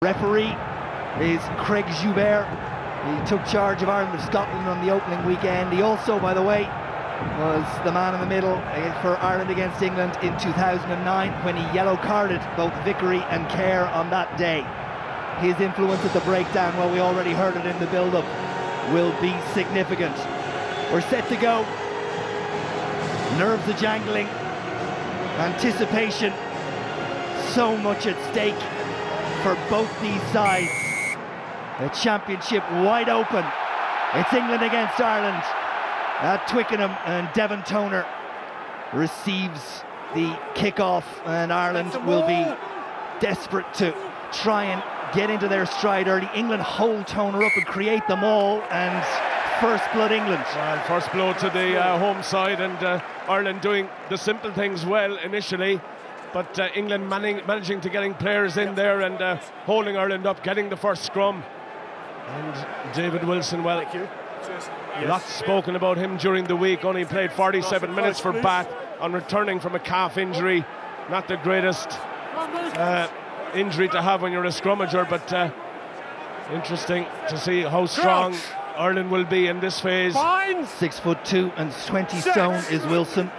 Referee is Craig Joubert. He took charge of Ireland of Scotland on the opening weekend. He also, by the way, was the man in the middle for Ireland against England in 2009 when he yellow carded both Vickery and Kerr on that day. His influence at the breakdown, well, we already heard it in the build-up, will be significant. We're set to go. Nerves are jangling. Anticipation. So much at stake for both these sides. The championship wide open. It's England against Ireland at Twickenham, and Devon Toner receives the kick-off, and Ireland will be desperate to try and get into their stride early. England hold Toner up and create them all, and first blood England. Well, first blow to the home side, and Ireland doing the simple things well initially, but England managing to getting players in there and holding Ireland up, getting the first scrum. And David Wilson, well, lots spoken about him during the week. Only played 47 minutes for Bath on returning from a calf injury. Not the greatest injury to have when you're a scrummager, but interesting to see how strong Ireland will be in this phase. 6'2" and 20 stone is Wilson.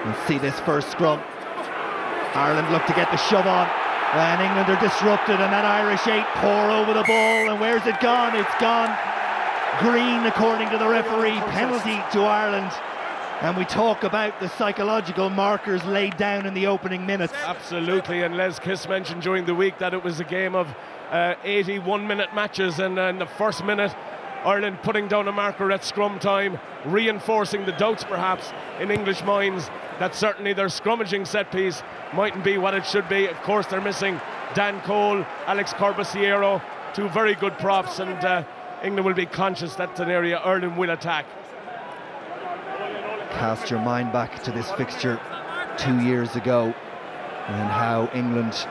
We'll see this first scrum. Ireland look to get the shove on, and England are disrupted, and that Irish 8 pour over the ball, and where's it gone? It's gone green according to the referee. Penalty to Ireland. And we talk about the psychological markers laid down in the opening minutes. Absolutely, and Les Kiss mentioned during the week that it was a game of 81-minute matches, and in the first minute Ireland putting down a marker at scrum time, reinforcing the doubts perhaps in English minds that certainly their scrummaging set piece mightn't be what it should be. Of course, they're missing Dan Cole, Alex Corbisiero, two very good props, and England will be conscious that's an area Ireland will attack. Cast your mind back to this fixture 2 years ago and how England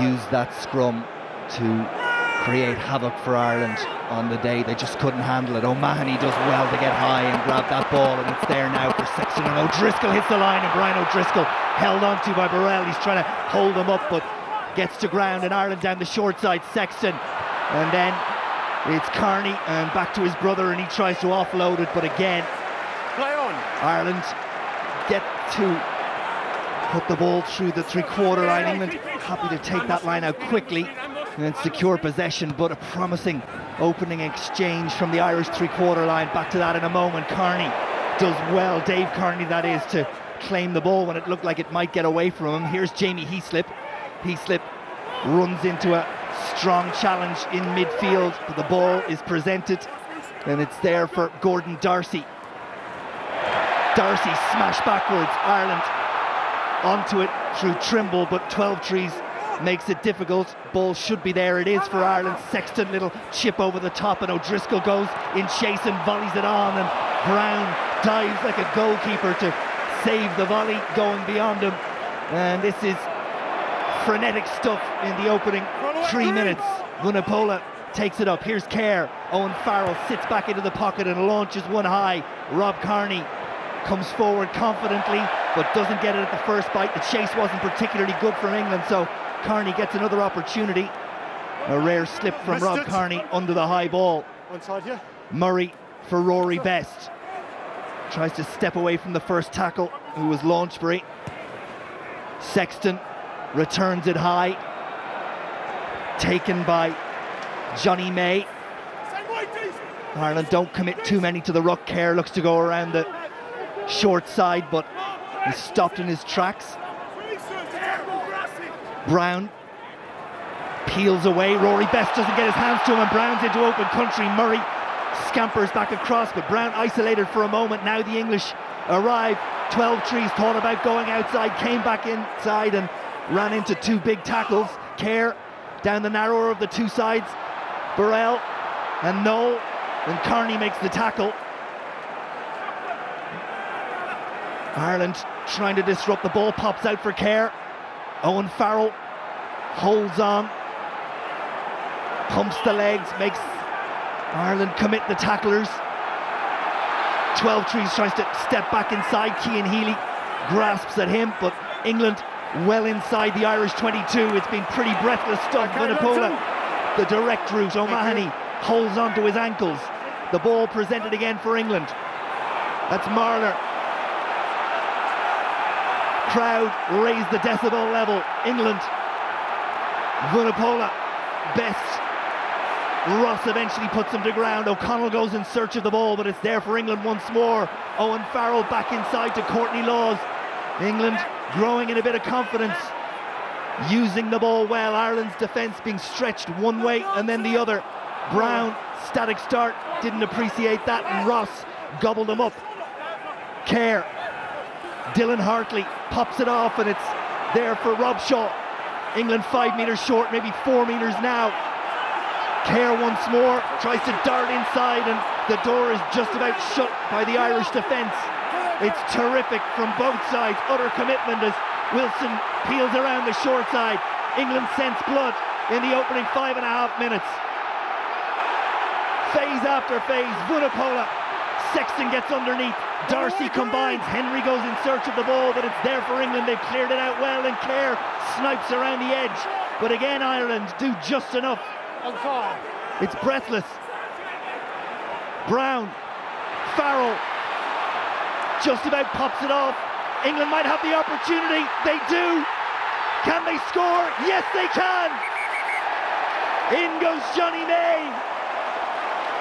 used that scrum to create havoc for Ireland on the day. They just couldn't handle it. O'Mahony does well to get high and grab that ball, and it's there now for Sexton, and O'Driscoll hits the line, and Brian O'Driscoll held on to by Burrell. He's trying to hold them up but gets to ground, and Ireland down the short side. Sexton, and then it's Carney and back to his brother, and he tries to offload it, but again Ireland get to put the ball through the three-quarter line. England happy to take that line out quickly and secure possession, but a promising opening exchange from the Irish three-quarter line. Back to that in a moment. Carney does well, Dave Carney that is, to claim the ball when it looked like it might get away from him. Here's Jamie Heaslip. Heaslip runs into a strong challenge in midfield, but the ball is presented and it's there for Gordon Darcy. Darcy smashed backwards, Ireland onto it through Trimble, but 12 trees makes it difficult. Ball should be there, it is for Ireland. Sexton, little chip over the top, and O'Driscoll goes in chase and volleys it on, and Brown dives like a goalkeeper to save the volley going beyond him. And this is frenetic stuff in the opening 3 minutes. Vunipola takes it up. Here's Kerr. Owen Farrell sits back into the pocket and launches one high. Rob Carney comes forward confidently but doesn't get it at the first bite. The chase wasn't particularly good from England, so Carney gets another opportunity. A rare slip from Rob Carney under the high ball. Murray for Rory Best. Tries to step away from the first tackle, who was Launchbury. Sexton returns it high. Taken by Johnny May. Ireland don't commit too many to the ruck. Kerr looks to go around the short side, but he's stopped in his tracks. Brown peels away. Rory Best doesn't get his hands to him, and Brown's into open country. Murray scampers back across, but Brown isolated for a moment. Now the English arrive. 12 trees thought about going outside, came back inside and ran into two big tackles. Kerr down the narrower of the two sides. Burrell and Noel, and Carney makes the tackle. Ireland trying to disrupt. The ball pops out for Kerr. Owen Farrell holds on, pumps the legs, makes Ireland commit the tacklers. 12 trees tries to step back inside. Cian Healy grasps at him, but England well inside the Irish 22. It's been pretty breathless stuff. Vunipola, the direct route. O'Mahony holds onto his ankles. The ball presented again for England. That's Marler. Crowd raise the decibel level. England. Vunipola. Best. Ross eventually puts him to ground. O'Connell goes in search of the ball, but it's there for England once more. Owen Farrell back inside to Courtney Laws. England growing in a bit of confidence, using the ball well. Ireland's defence being stretched one way and then the other. Brown, static start, didn't appreciate that, and Ross gobbled him up. Kerr, Dylan Hartley pops it off, and it's there for Rob Shaw. England 5 metres short, maybe 4 metres now. Kerr once more tries to dart inside, and the door is just about shut by the Irish defence. It's terrific from both sides. Utter commitment as Wilson peels around the short side. England scents blood in the opening 5.5 minutes. Phase after phase. Vunipola. Sexton gets underneath. Darcy combines. Henry goes in search of the ball, but it's there for England. They've cleared it out well, and Kerr snipes around the edge. But again, Ireland do just enough. It's breathless. Brown. Farrell. Just about pops it off. England might have the opportunity. They do. Can they score? Yes, they can. In goes Johnny May.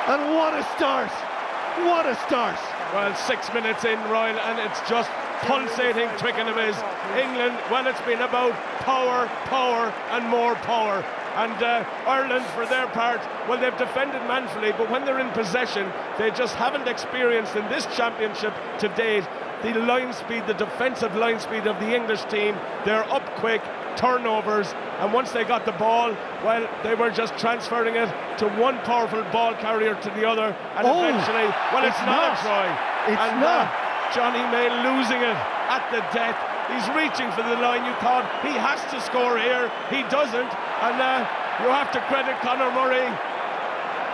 And what a start. What a start. Well, 6 minutes in, Royal, and it's just pulsating Twickenham is. England, well, it's been about power, power and more power. And Ireland, for their part, well, they've defended manfully, but when they're in possession, they just haven't experienced in this championship to date the line speed, the defensive line speed of the English team. They're up quick, turnovers, and once they got the ball, well, they were just transferring it to one powerful ball carrier to the other, and eventually, well, it's not a try. It's not. Johnny May losing it at the death. He's reaching for the line. You thought he has to score here. He doesn't. And you have to credit Conor Murray.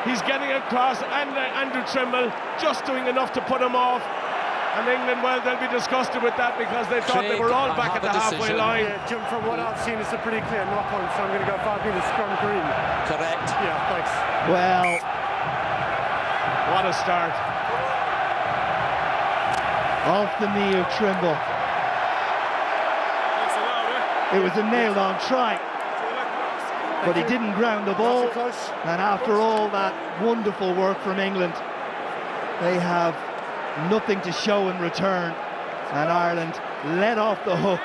He's getting across, and Andrew Trimble just doing enough to put him off. And England, well, they'll be disgusted with that because they thought they were all back at the halfway line. Yeah, Jim, from what I've seen, it's a pretty clear knock-on, so I'm going to go 5 metres scrum green. Correct. Yeah, thanks. Well, what a start. Off the knee of Trimble. It was a nailed-on try, but he didn't ground the ball. And after all that wonderful work from England, they have nothing to show in return, and Ireland let off the hook.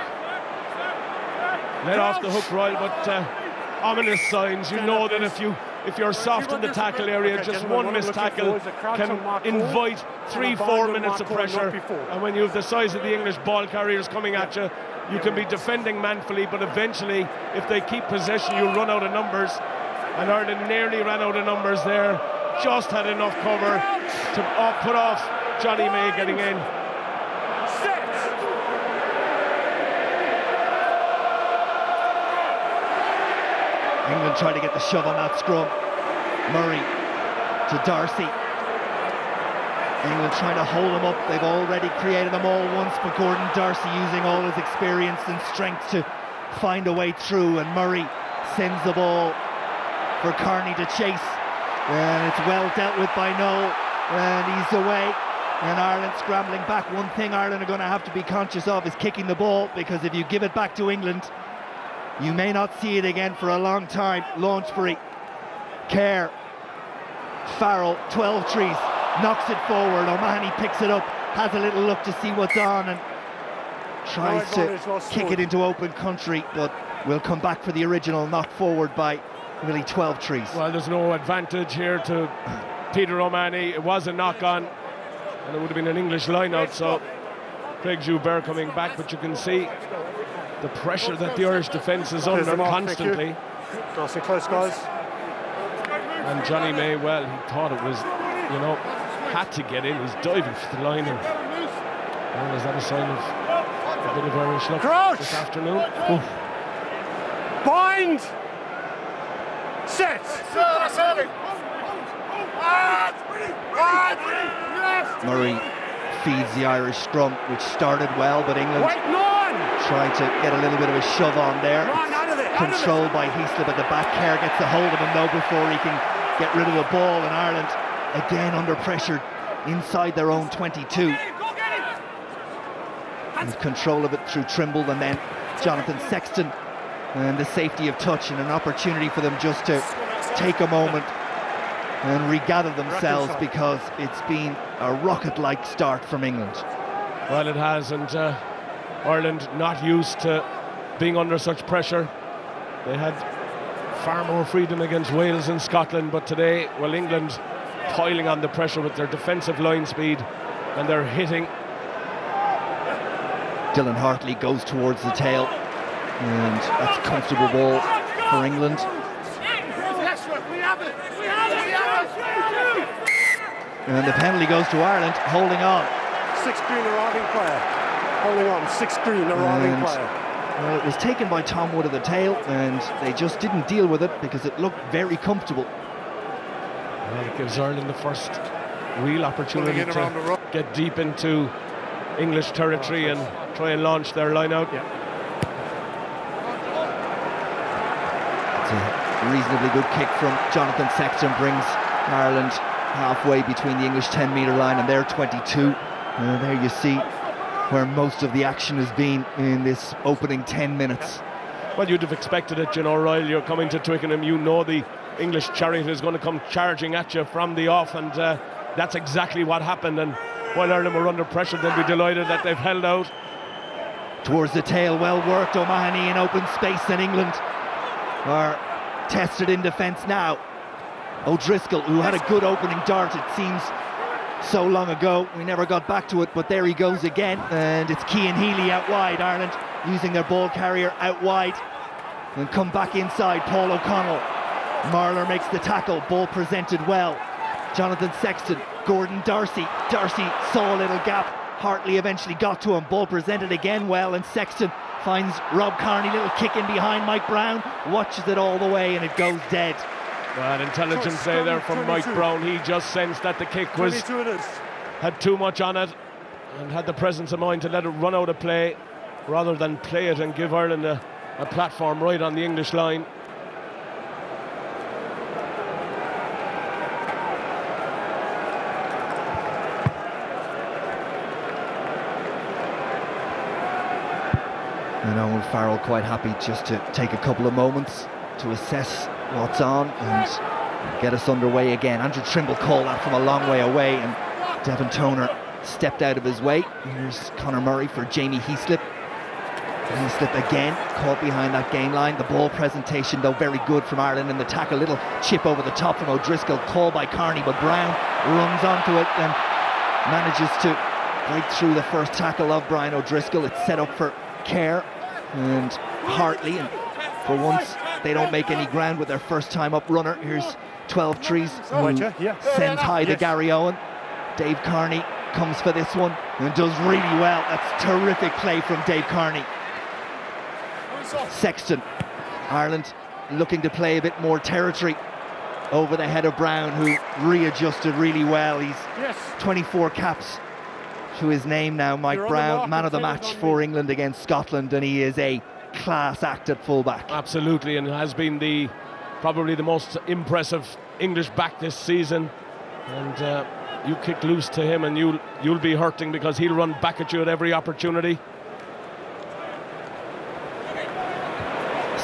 Let off the hook, Royal, but ominous signs. You know that if you're soft in the tackle area, just one missed tackle can invite 3-4 minutes of pressure. And when you have the size of the English ball carriers coming at you, you can be defending manfully, but eventually, if they keep possession, you run out of numbers. And Ireland nearly ran out of numbers there. Just had enough cover to put off Johnny May getting in. England trying to get the shove on that scrum. Murray to Darcy. England trying to hold him up. They've already created them all once, but Gordon Darcy using all his experience and strength to find a way through, and Murray sends the ball for Carney to chase, and it's well dealt with by Noel, and he's away, and Ireland scrambling back. One thing Ireland are going to have to be conscious of is kicking the ball, because if you give it back to England, you may not see it again for a long time. Launchbury, Kerr, Farrell, 12 trees, knocks it forward. O'Mahony picks it up, has a little look to see what's on, and tries to kick it into open country, but will come back for the original knock forward by really 12 trees. Well, there's no advantage here to Peter O'Mahony. It was a knock-on, and it would have been an English line-out, so Craig Joubert coming back, but you can see the pressure that the Irish defence is under constantly. Nice and close, guys. And Johnny May, well, he thought it was, you know, had to get in. He's diving for the line, and well, is that a sign of a bit of Irish luck this afternoon? Oof. Bind! Set! Murray feeds the Irish scrum, which started well, but England Tried to get a little bit of a shove on there. Controlled by Heaslip at the back. Kerr gets a hold of him though before he can get rid of the ball, and Ireland again under pressure inside their own 22. And control of it through Trimble, and then Jonathan Sexton, and the safety of touch, and an opportunity for them just to take a moment and regather themselves, because it's been a rocket-like start from England. Well, it has, and Ireland not used to being under such pressure. They had far more freedom against Wales and Scotland, but today, well, England piling on the pressure with their defensive line speed, and they're hitting. Dylan Hartley goes towards the tail, and that's a comfortable ball for England. And the penalty goes to Ireland, holding on. 6-green arriving player. Holding on, 6-green arriving player. Well, it was taken by Tom Wood at the tail, and they just didn't deal with it because it looked very comfortable. Well, it gives Ireland the first real opportunity to get deep into English territory and try and launch their line out. Yeah. It's a reasonably good kick from Jonathan Sexton, brings Ireland halfway between the English 10-metre line and their 22. There you see where most of the action has been in this opening 10 minutes. Well, you'd have expected it, you know, Ryle. You're coming to Twickenham, you know the English chariot is going to come charging at you from the off, and that's exactly what happened. And while Ireland were under pressure, they'll be delighted that they've held out. Towards the tail, well worked. O'Mahony in open space, and England are tested in defence now. O'Driscoll, who had a good opening dart, it seems so long ago, we never got back to it, but there he goes again, and it's Cian Healy out wide. Ireland using their ball carrier out wide, and come back inside. Paul O'Connell, Marler makes the tackle, ball presented well. Jonathan Sexton, Gordon Darcy saw a little gap, Hartley eventually got to him, ball presented again well, and Sexton finds Rob Kearney, little kick in behind. Mike Brown watches it all the way, and it goes dead. Well, intelligent play there from Mike Brown. He just sensed that the kick had too much on it, and had the presence of mind to let it run out of play rather than play it and give Ireland a platform right on the English line. And Owen Farrell quite happy just to take a couple of moments to assess what's on and get us underway again. Andrew Trimble called that from a long way away, and Devon Toner stepped out of his way. Here's Conor Murray for Jamie Heaslip. Heaslip again caught behind that gain line. The ball presentation though very good from Ireland in the tackle. Little chip over the top from O'Driscoll, called by Kearney, but Brown runs onto it and manages to break through the first tackle of Brian O'Driscoll. It's set up for Kerr and Hartley, and for once they don't make any ground with their first time up runner. Here's 12 Trees, who sends high to Gary Owen. Dave Kearney comes for this one and does really well. That's terrific play from Dave Kearney. Sexton, Ireland looking to play a bit more territory over the head of Brown, who readjusted really well. He's 24 caps to his name now. Mike Brown, man of the match for England against Scotland, and he is a class act at fullback. Absolutely, and has been probably the most impressive English back this season. And you kick loose to him and you'll be hurting, because he'll run back at you at every opportunity.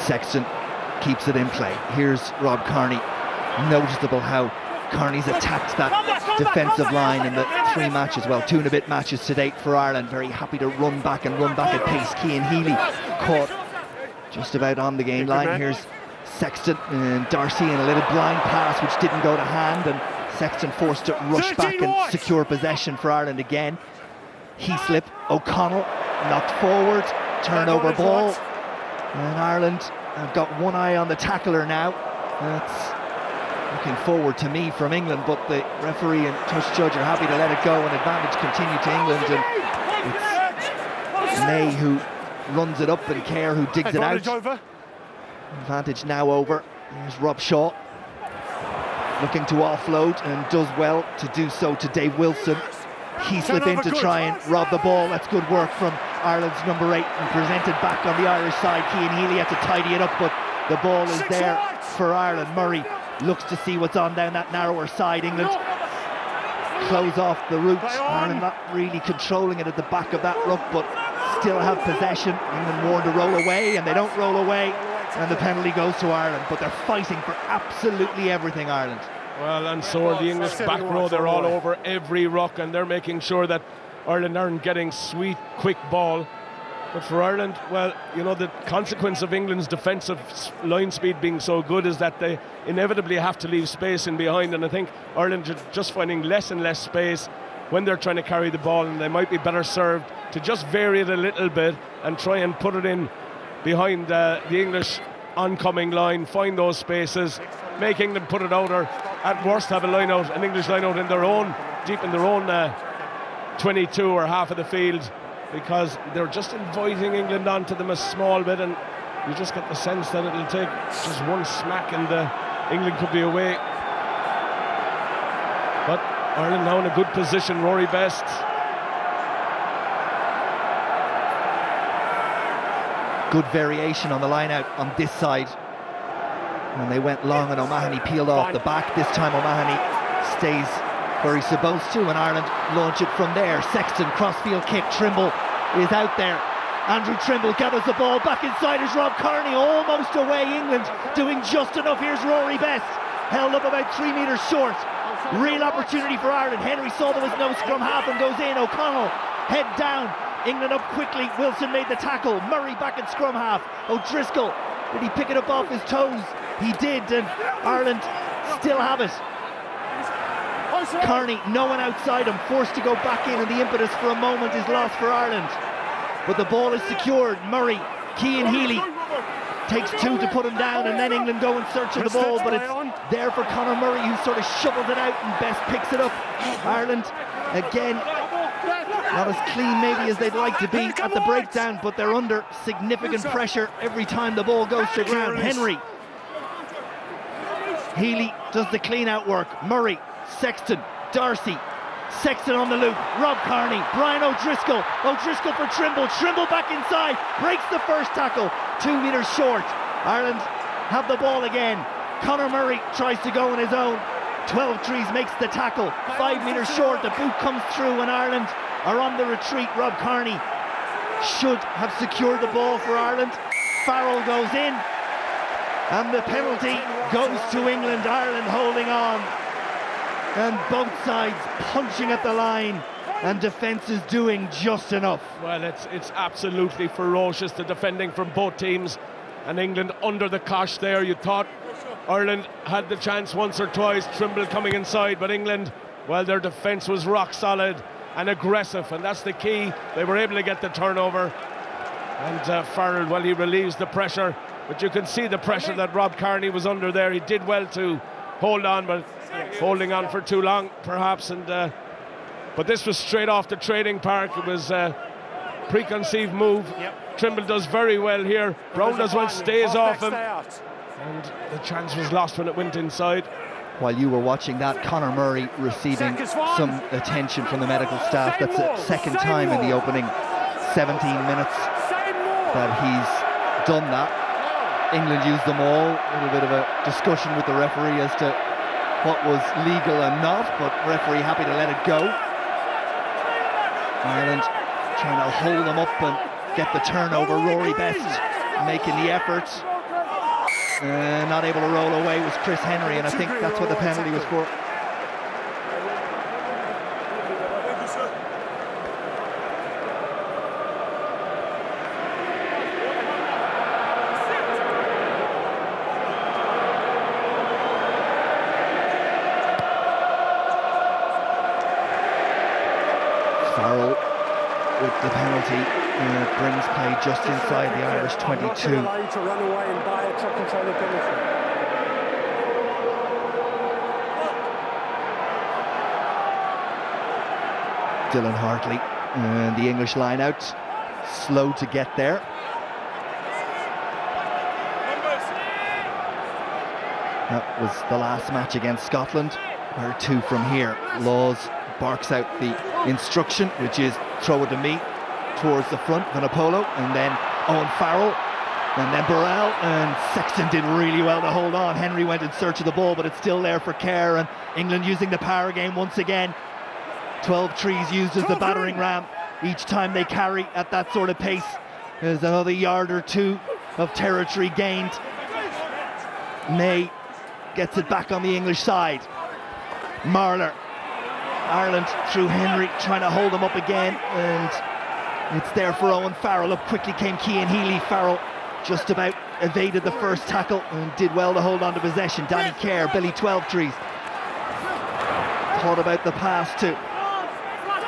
Sexton keeps it in play. Here's Rob Kearney. Noticeable how Kearney's attacked that defensive line in the 3 matches, well, 2 and a bit matches to date for Ireland. Very happy to run back at pace. Cian Healy caught just about on the gain line. Here's Sexton and Darcy in a little blind pass which didn't go to hand, and Sexton forced to rush back and secure possession for Ireland again. Heaslip, O'Connell knocked forward, turnover ball, and Ireland have got one eye on the tackler now. That's looking forward to me from England, but the referee and touch judge are happy to let it go, and advantage continue to England, and it's May who runs it up and Kerr who digs it out. Advantage now over. Here's Rob Shaw looking to offload, and does well to do so to Dave Wilson. Heaslip in to try and rob the ball. That's good work from Ireland's number 8 and presented back on the Irish side. Cian Healy had to tidy it up, but the ball is there for Ireland. Murray looks to see what's on down that narrower side. England close off the route. Ireland not really controlling it at the back of that ruck, but still have possession. England warned to roll away, and they don't roll away, and the penalty goes to Ireland. But they're fighting for absolutely everything, Ireland. Well, and so are the English back row. They're all over every ruck, and they're making sure that Ireland aren't getting sweet, quick ball. But for Ireland, well, you know, the consequence of England's defensive line speed being so good is that they inevitably have to leave space in behind, and I think Ireland are just finding less and less space when they're trying to carry the ball, and they might be better served to just vary it a little bit and try and put it in behind the English oncoming line, find those spaces, making them put it out, or at worst have an English line out in their own, deep in their own 22 or half of the field, because they're just inviting England onto them a small bit, and you just get the sense that it'll take just one smack and England could be away. But Ireland now in a good position. Rory Best. Good variation on the line out on this side. And they went long, and O'Mahony peeled off the back. This time O'Mahony stays where he's supposed to, and Ireland launch it from there. Sexton, crossfield kick. Trimble is out there. Andrew Trimble gathers the ball. Back inside is Rob Kearney, almost away. England doing just enough. Here's Rory Best, held up about 3 metres short. Real opportunity for Ireland. Henry saw there was no scrum half and goes in. O'Connell head down. England up quickly. Wilson made the tackle. Murray back at scrum half. O'Driscoll, did he pick it up off his toes? He did, and Ireland still have it. Kearney, no one outside him, forced to go back in, and the impetus for a moment is lost for Ireland. But the ball is secured. Murray, Cian Healy takes 2 to put him down, and then England go in search of the ball, but it's there for Conor Murray, who sort of shovels it out, and Best picks it up. Ireland, again, not as clean maybe as they'd like to be at the breakdown, but they're under significant pressure every time the ball goes to ground. Henry, Healy does the clean out work. Murray, Sexton, Darcy, Sexton on the loop, Rob Kearney, Brian O'Driscoll for Trimble. Trimble back inside, breaks the first tackle, 2 metres short. Ireland have the ball again. Conor Murray tries to go on his own. 12 trees makes the tackle, 5 metres short. The boot comes through, and Ireland are on the retreat. Rob Kearney should have secured the ball for Ireland. Farrell goes in, and the penalty goes to England. Ireland holding on, and both sides punching at the line, and defence is doing just enough. Well, it's absolutely ferocious, the defending from both teams, and England under the cosh there. You thought Ireland had the chance once or twice, Trimble coming inside, but England, well, their defence was rock solid and aggressive, and that's the key. They were able to get the turnover, and Farrell, well, he relieves the pressure, but you can see the pressure that Rob Kearney was under there. He did well to hold on, but holding on for too long perhaps, and but this was straight off the training park. It was a preconceived move. Trimble does very well here. Brown does well, stays off him, and the chance was lost when it went inside. While you were watching that, Conor Murray receiving some attention from the medical staff. That's the second time in the opening 17 minutes that he's done that. England used them all. A little bit of a discussion with the referee as to what was legal and not, but referee happy to let it go. Ireland trying to hold them up and get the turnover. Rory Best making the effort. Not able to roll away was Chris Henry, and I think that's what the penalty was for. Farrell with the penalty brings play just inside the Irish 22. Dylan Hartley and the English line out, slow to get there. That was the last match against Scotland, where 2 from here. Laws barks out the instruction, which is throw it to me. towards the front, Vunipola, and then Owen Farrell, and then Burrell, and Sexton did really well to hold on. Henry went in search of the ball, but it's still there for Kerr, and England using the power game once again. 12 trees used as the battering ram each time they carry at that sort of pace. There's another yard or two of territory gained. May gets it back on the English side. Marler, Ireland through Henry, trying to hold them up again, and it's there for Owen Farrell. Up quickly came Cian Healy. Farrell just about evaded the first tackle and did well to hold on to possession. Danny Kerr, Billy 12 trees, thought about the pass to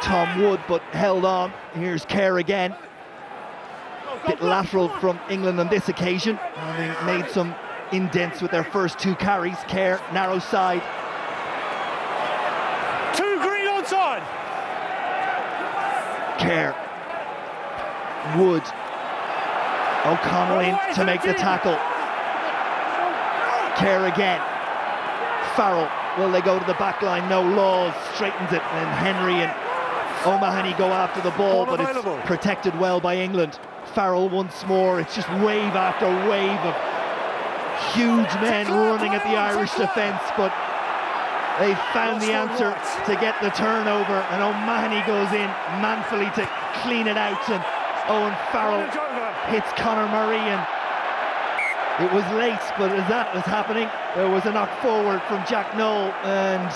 Tom Wood, but held on. Here's Kerr again. Bit lateral from England on this occasion, having made some indents with their first two carries. Kerr, narrow side. Two green onside. Kerr, Wood, O'Connell in to make the tackle. Kerr again. Farrell, will they go to the back line? No. Laws straightens it, and Henry and O'Mahony go after the ball, but it's protected well by England. Farrell once more. It's just wave after wave of huge men running at the Irish defence, but they found the answer to get the turnover, and O'Mahony goes in manfully to clean it out, and Owen Farrell hits Conor Murray, and it was late, but as that was happening, there was a knock forward from Jack Noel, and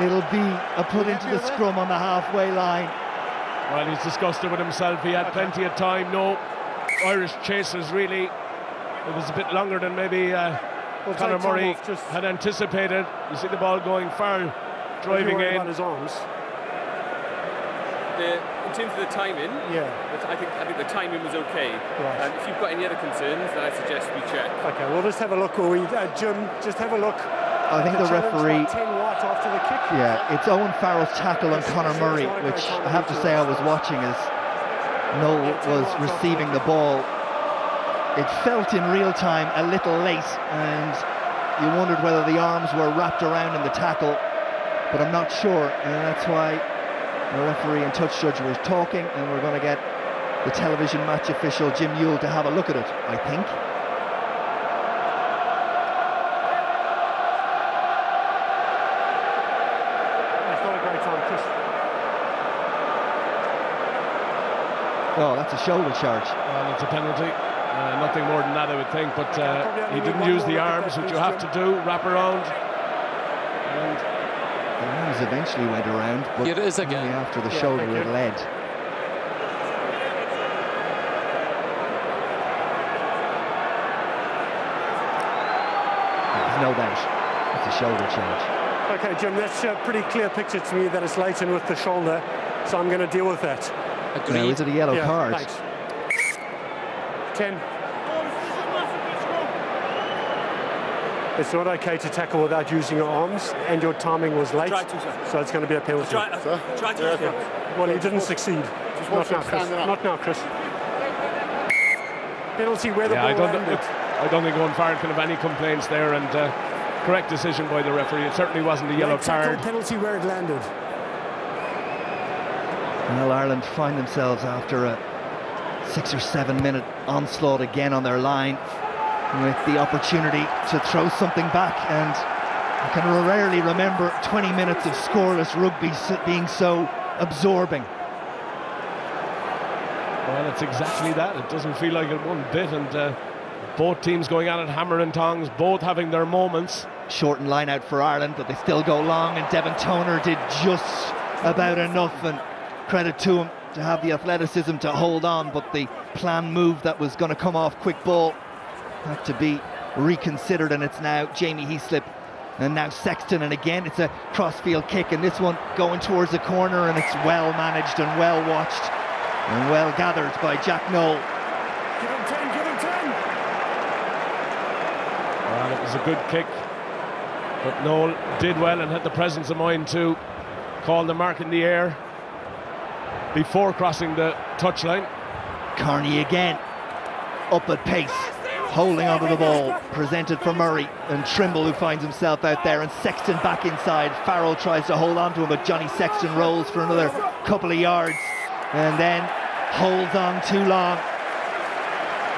it'll be a put into the scrum on the halfway line. Well, he's disgusted with himself. He had plenty of time. No Irish chasers, really. It was a bit longer than maybe Conor Murray had anticipated. You see the ball going far, driving in. His arms. In terms of the timing, I think the timing was okay. Right. And if you've got any other concerns, then I suggest we check. Okay, we'll just have a look. Jim, just have a look. I think the referee. 10 Watt after the kick. Yeah, it's Owen Farrell's tackle on Conor Murray, which I have to say I was watching as Noel was receiving the ball. It felt in real time a little late, and you wondered whether the arms were wrapped around in the tackle, but I'm not sure, and that's why the referee and touch judge were talking, and we're going to get the television match official Jim Ewell to have a look at it, I think. Oh, that's a shoulder charge. Well, it's a penalty. Nothing more than that, I would think. But he didn't use the arms, which you have to do, wrap around. And the arms eventually went around, but it is again only after the shoulder had led. There's no doubt. It's a shoulder charge. Okay, Jim, that's a pretty clear picture to me that it's Leighton with the shoulder, so I'm going to deal with that. Now, is it a yellow card? Thanks. 10. It's not okay to tackle without using your arms, and your timing was late, so it's going to be a penalty. Well, you didn't succeed. Not now, Chris. Not now, Chris. Penalty where the ball landed. I don't think Owen Farrell can have any complaints there, and correct decision by the referee. It certainly wasn't a yellow card. Penalty where it landed. Well, Ireland find themselves after a 6 or 7 minute onslaught again on their line, with the opportunity to throw something back, and I can rarely remember 20 minutes of scoreless rugby being so absorbing. Well, it's exactly that. It doesn't feel like it one bit, and both teams going at it hammer and tongs, both having their moments. Shortened line out for Ireland, but they still go long, and Devon Toner did just about enough, and credit to him to have the athleticism to hold on, but the planned move that was going to come off quick ball had to be reconsidered, and it's now Jamie Heaslip and now Sexton, and again it's a crossfield kick, and this one going towards the corner, and it's well managed and well watched and well gathered by Jack Noel. Give him 10, give him 10. Well, it was a good kick, but Noel did well and had the presence of mind to call the mark in the air before crossing the touchline. Carney again, up at pace, holding onto the ball, presented for Murray, and Trimble, who finds himself out there, and Sexton back inside. Farrell tries to hold on to him, but Johnny Sexton rolls for another couple of yards. and then holds on too long.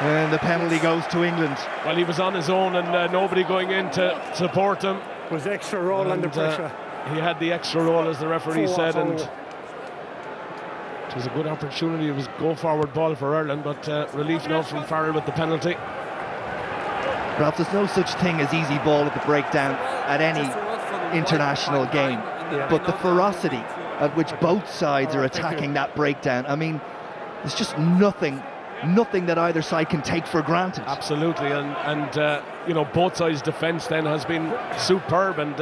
And the penalty goes to England. Well, he was on his own and nobody going in to support him. It was extra roll under pressure. He had the extra roll, as the referee said, and it was a good opportunity. It was go forward ball for Ireland, but relief now from Farrell with the penalty. Ralph, there's no such thing as easy ball at the breakdown at any international game, but the ferocity at which both sides are attacking that breakdown, I mean, there's just nothing that either side can take for granted. Absolutely, and you know, both sides' defence then has been superb, and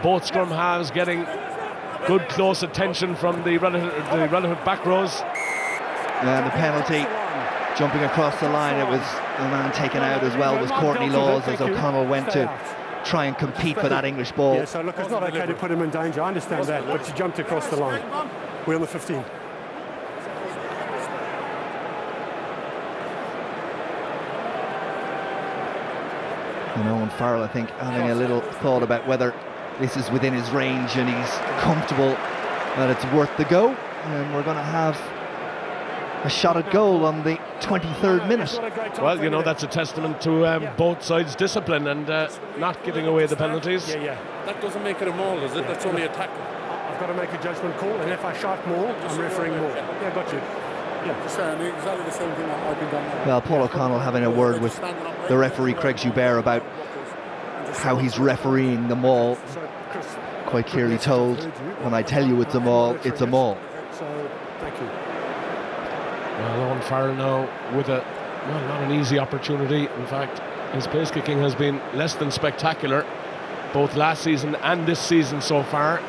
both scrum halves getting good close attention from the relative back rows. And the penalty, jumping across the line, it was a man taken out as well, was Courtney Laws, as O'Connell went to try and compete for that English ball. Yeah, so look, it's not okay to put him in danger, I understand that, but you jumped across the line. We're on the 15. And Owen Farrell, I think, having a little thought about whether this is within his range and he's comfortable that it's worth the go. And we're going to have a shot at goal on the 23rd minute. Well, you know, that's a testament to both sides' discipline and not giving away the penalties. Yeah. That doesn't make it a maul, does it? That's only a tackle. I've got to make a judgment call, and if I shot more, I'm refereeing more. Yeah, got you. Yeah, exactly the same thing I've been done. Well, Paul O'Connell having a word with the referee Craig Joubert about how he's refereeing the maul. Quite clearly told, when I tell you it's a maul, it's a maul. So, thank you. Well, Owen Farrell now with not an easy opportunity. In fact, his place kicking has been less than spectacular, both last season and this season so far.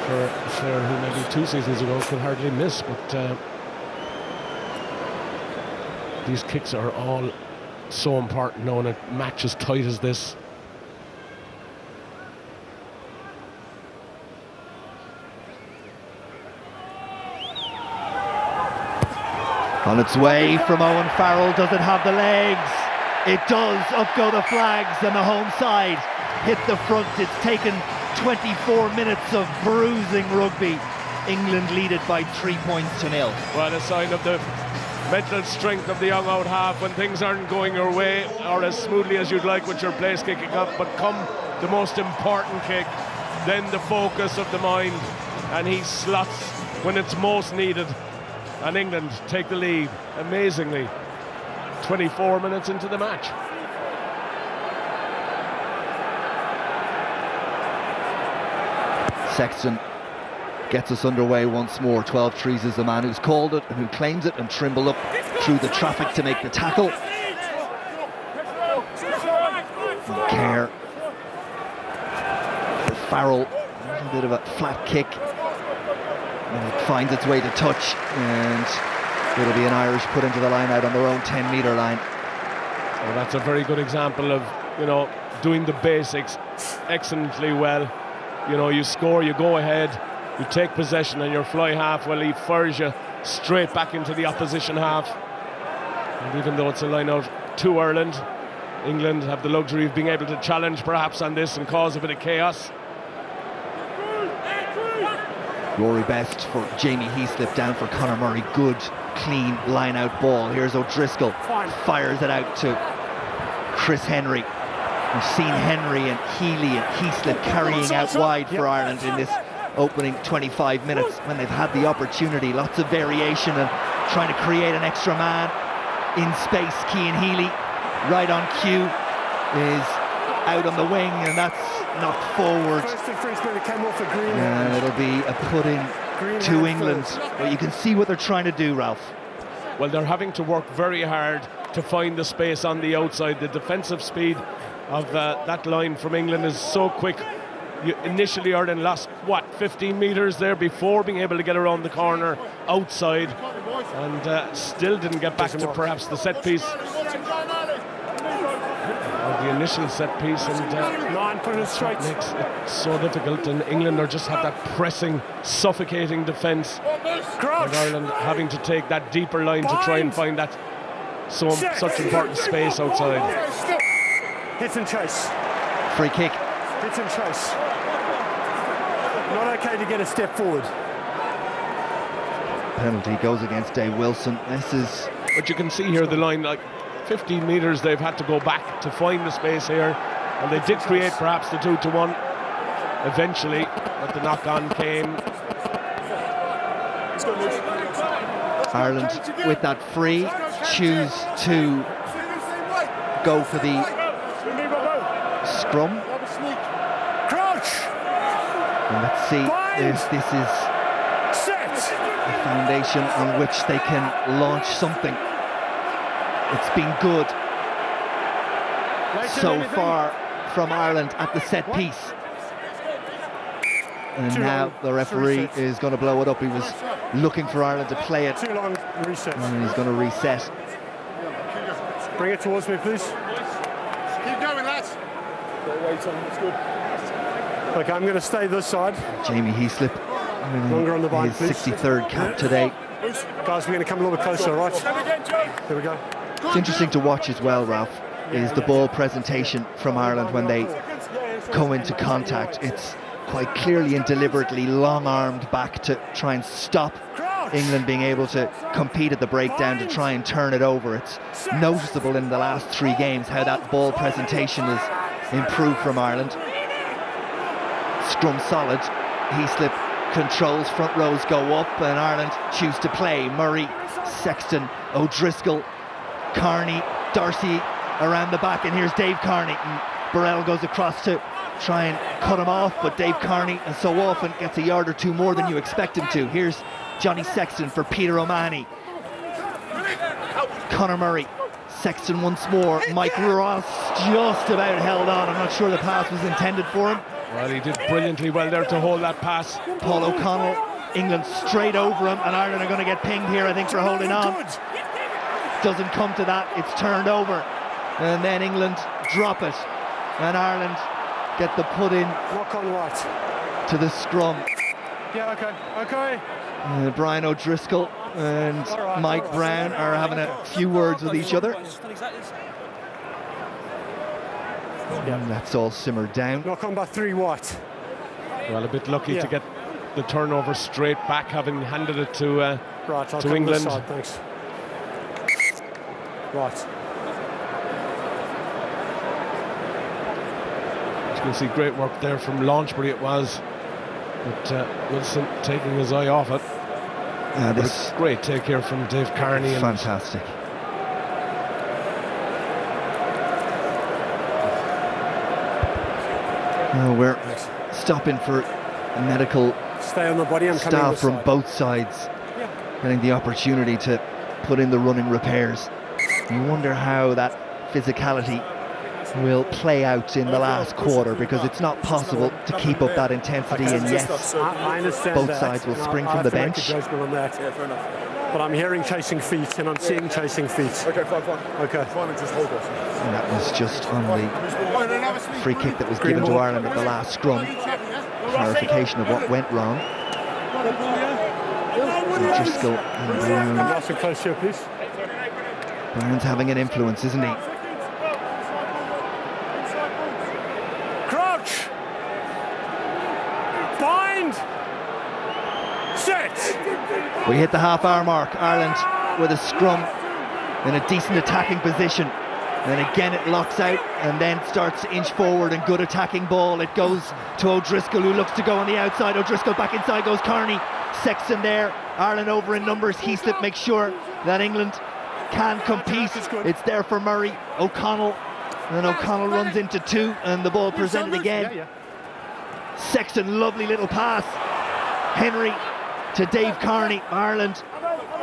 For a player who maybe 2 seasons ago could hardly miss, but these kicks are all so important now in a match as tight as this. On its way from Owen Farrell, does it have the legs? It does. Up go the flags, and the home side hit the front. It's taken 24 minutes of bruising rugby. England lead it by 3 points to 0. Well, a sign of the mental strength of the young out half when things aren't going your way or as smoothly as you'd like with your place kicking up, but come the most important kick, then the focus of the mind, and he slots when it's most needed, and England take the lead amazingly 24 minutes into the match. Sexton gets us underway once more. 12-3 is the man who's called it and who claims it, and Trimble up through the traffic to make the tackle. Care. Farrell, a little bit of a flat kick, and it finds its way to touch, and it'll be an Irish put into the line out on their own 10-metre line. Well, that's a very good example of, you know, doing the basics excellently well. You know, you score, you go ahead, you take possession, and your fly half, well, he fires you straight back into the opposition half. And even though it's a line out to Ireland, England have the luxury of being able to challenge perhaps on this and cause a bit of chaos. Rory Best for Jamie Heaslip, down for Conor Murray. Good, clean line-out ball. Here's O'Driscoll, fires it out to Chris Henry. We've seen Henry and Healy and Heaslip carrying out wide for Ireland in this opening 25 minutes when they've had the opportunity. Lots of variation and trying to create an extra man in space. Cian Healy, right on cue, is out on the wing, and that's knocked forward. And it'll be a put in to England. But you can see what they're trying to do, Ralph. Well, they're having to work very hard to find the space on the outside. The defensive speed of that line from England is so quick. Initially Ireland lost 15 metres there before being able to get around the corner outside, and still didn't get back to perhaps the set piece, or the initial set piece, and makes it so difficult. And England are just have that pressing, suffocating defence, and Ireland having to take that deeper line to try and find that such important space outside. Hits and chase. Free kick. Hits and chase. Not okay to get a step forward. penalty goes against Dave Wilson. This is... But you can see here the line, like 15 metres they've had to go back to find the space here, and they did create perhaps the 2-1 eventually, but the knock-on came. Ireland with that free choose to go for the scrum. And let's see if this is the foundation on which they can launch something. It's been good so far from Ireland at the set piece. And now the referee is going to blow it up. He was looking for Ireland to play it. Too long reset. And he's going to reset. Bring it towards me, please. Keep going, lads. It's good. Okay, I'm going to stay this side. Jamie Heaslip, Longer on the bind, his please. 63rd cap today. Guys, we're going to come a little bit closer, all right? Here we go. It's interesting to watch as well, Ralph, is the ball presentation from Ireland when they come into contact. It's quite clearly and deliberately long-armed back to try and stop England being able to compete at the breakdown, to try and turn it over. It's noticeable in the last 3 games how that ball presentation has improved from Ireland. Scrum solid. Heaslip controls, front rows go up, and Ireland choose to play. Murray, Sexton, O'Driscoll, Carney, Darcy around the back, and here's Dave Carney, and Burrell goes across to try and cut him off, but Dave Carney, and so often, gets a yard or two more than you expect him to. Here's Johnny Sexton for Peter O'Mahony. Conor Murray, Sexton once more. Mike Ross just about held on. I'm not sure the pass was intended for him. Well, he did brilliantly well there to hold that pass. Paul O'Connell, England straight over him, and Ireland are going to get pinged here, I think, for holding on. Doesn't come to that, it's turned over, and then England drop it, and Ireland get the put in Lock on right. to the scrum. Yeah, okay. Brian O'Driscoll and Mike Brown are having a few words with each other. And that's all simmered down. Knock on by 3 white. Well, a bit lucky to get the turnover straight back, having handed it to Right, I'll to come England. this side, thanks. Right. You can see great work there from Launchbury, it was, but Wilson taking his eye off it. This great take here from Dave Carney. Fantastic. We're stopping for medical Stay on the body. I'm coming staff this from side. both sides, getting the opportunity to put in the running repairs. You wonder how that physicality will play out in the last quarter, because it's not possible to keep up that intensity, and yes, I understand both that. sides will spring I'll from the have to make bench. a judgment on that. Yeah, fair enough. But I'm hearing chasing feet, and I'm seeing chasing feet. Okay, fine. Okay. Fine, and just hold us. And that was just on the free kick that was given to Ireland at the last scrum. Clarification of what went wrong. O'Driscoll and Brown. Nice and close here, please. Brown's having an influence, isn't he? Crouch! Bind! Set! We hit the half-hour mark. Ireland with a scrum in a decent attacking position. And again it locks out and then starts to inch forward, and good attacking ball. It goes to O'Driscoll, who looks to go on the outside. O'Driscoll back inside goes Carney. Sexton there. Ireland over in numbers. Heaslip makes sure that England can compete. It's there for Murray. O'Connell. And then O'Connell runs into 2, and the ball presented again. Sexton, lovely little pass. Henry to Dave Carney. Ireland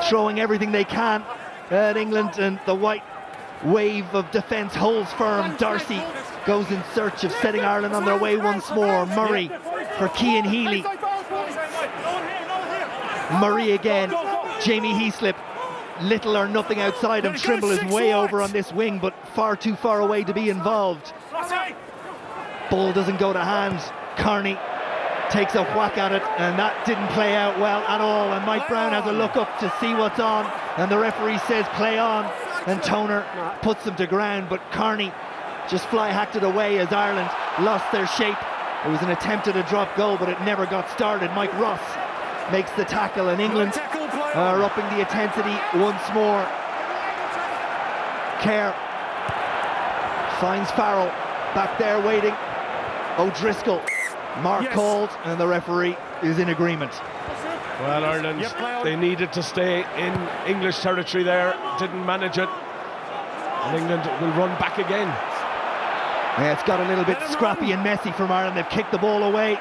throwing everything they can at England, and the white wave of defence holds firm. Darcy goes in search of setting Ireland on their way once more. Murray for Cian Healy. Murray again. Jamie Heaslip, little or nothing outside him. Trimble is way over on this wing, but far too far away to be involved. Ball doesn't go to hand. Carney takes a whack at it, and that didn't play out well at all. And Mike Brown has a look up to see what's on, and the referee says play on, and Toner puts them to ground, but Carney just fly-hacked it away as Ireland lost their shape. It was an attempt at a drop goal, but it never got started. Mike Ross makes the tackle, and England are upping the intensity once more. Kerr finds Farrell, back there waiting. O'Driscoll, mark called, and the referee is in agreement. Well, Ireland, they needed to stay in English territory there, didn't manage it. And England will run back again. Yeah, it's got a little bit scrappy and messy from Ireland. They've kicked the ball away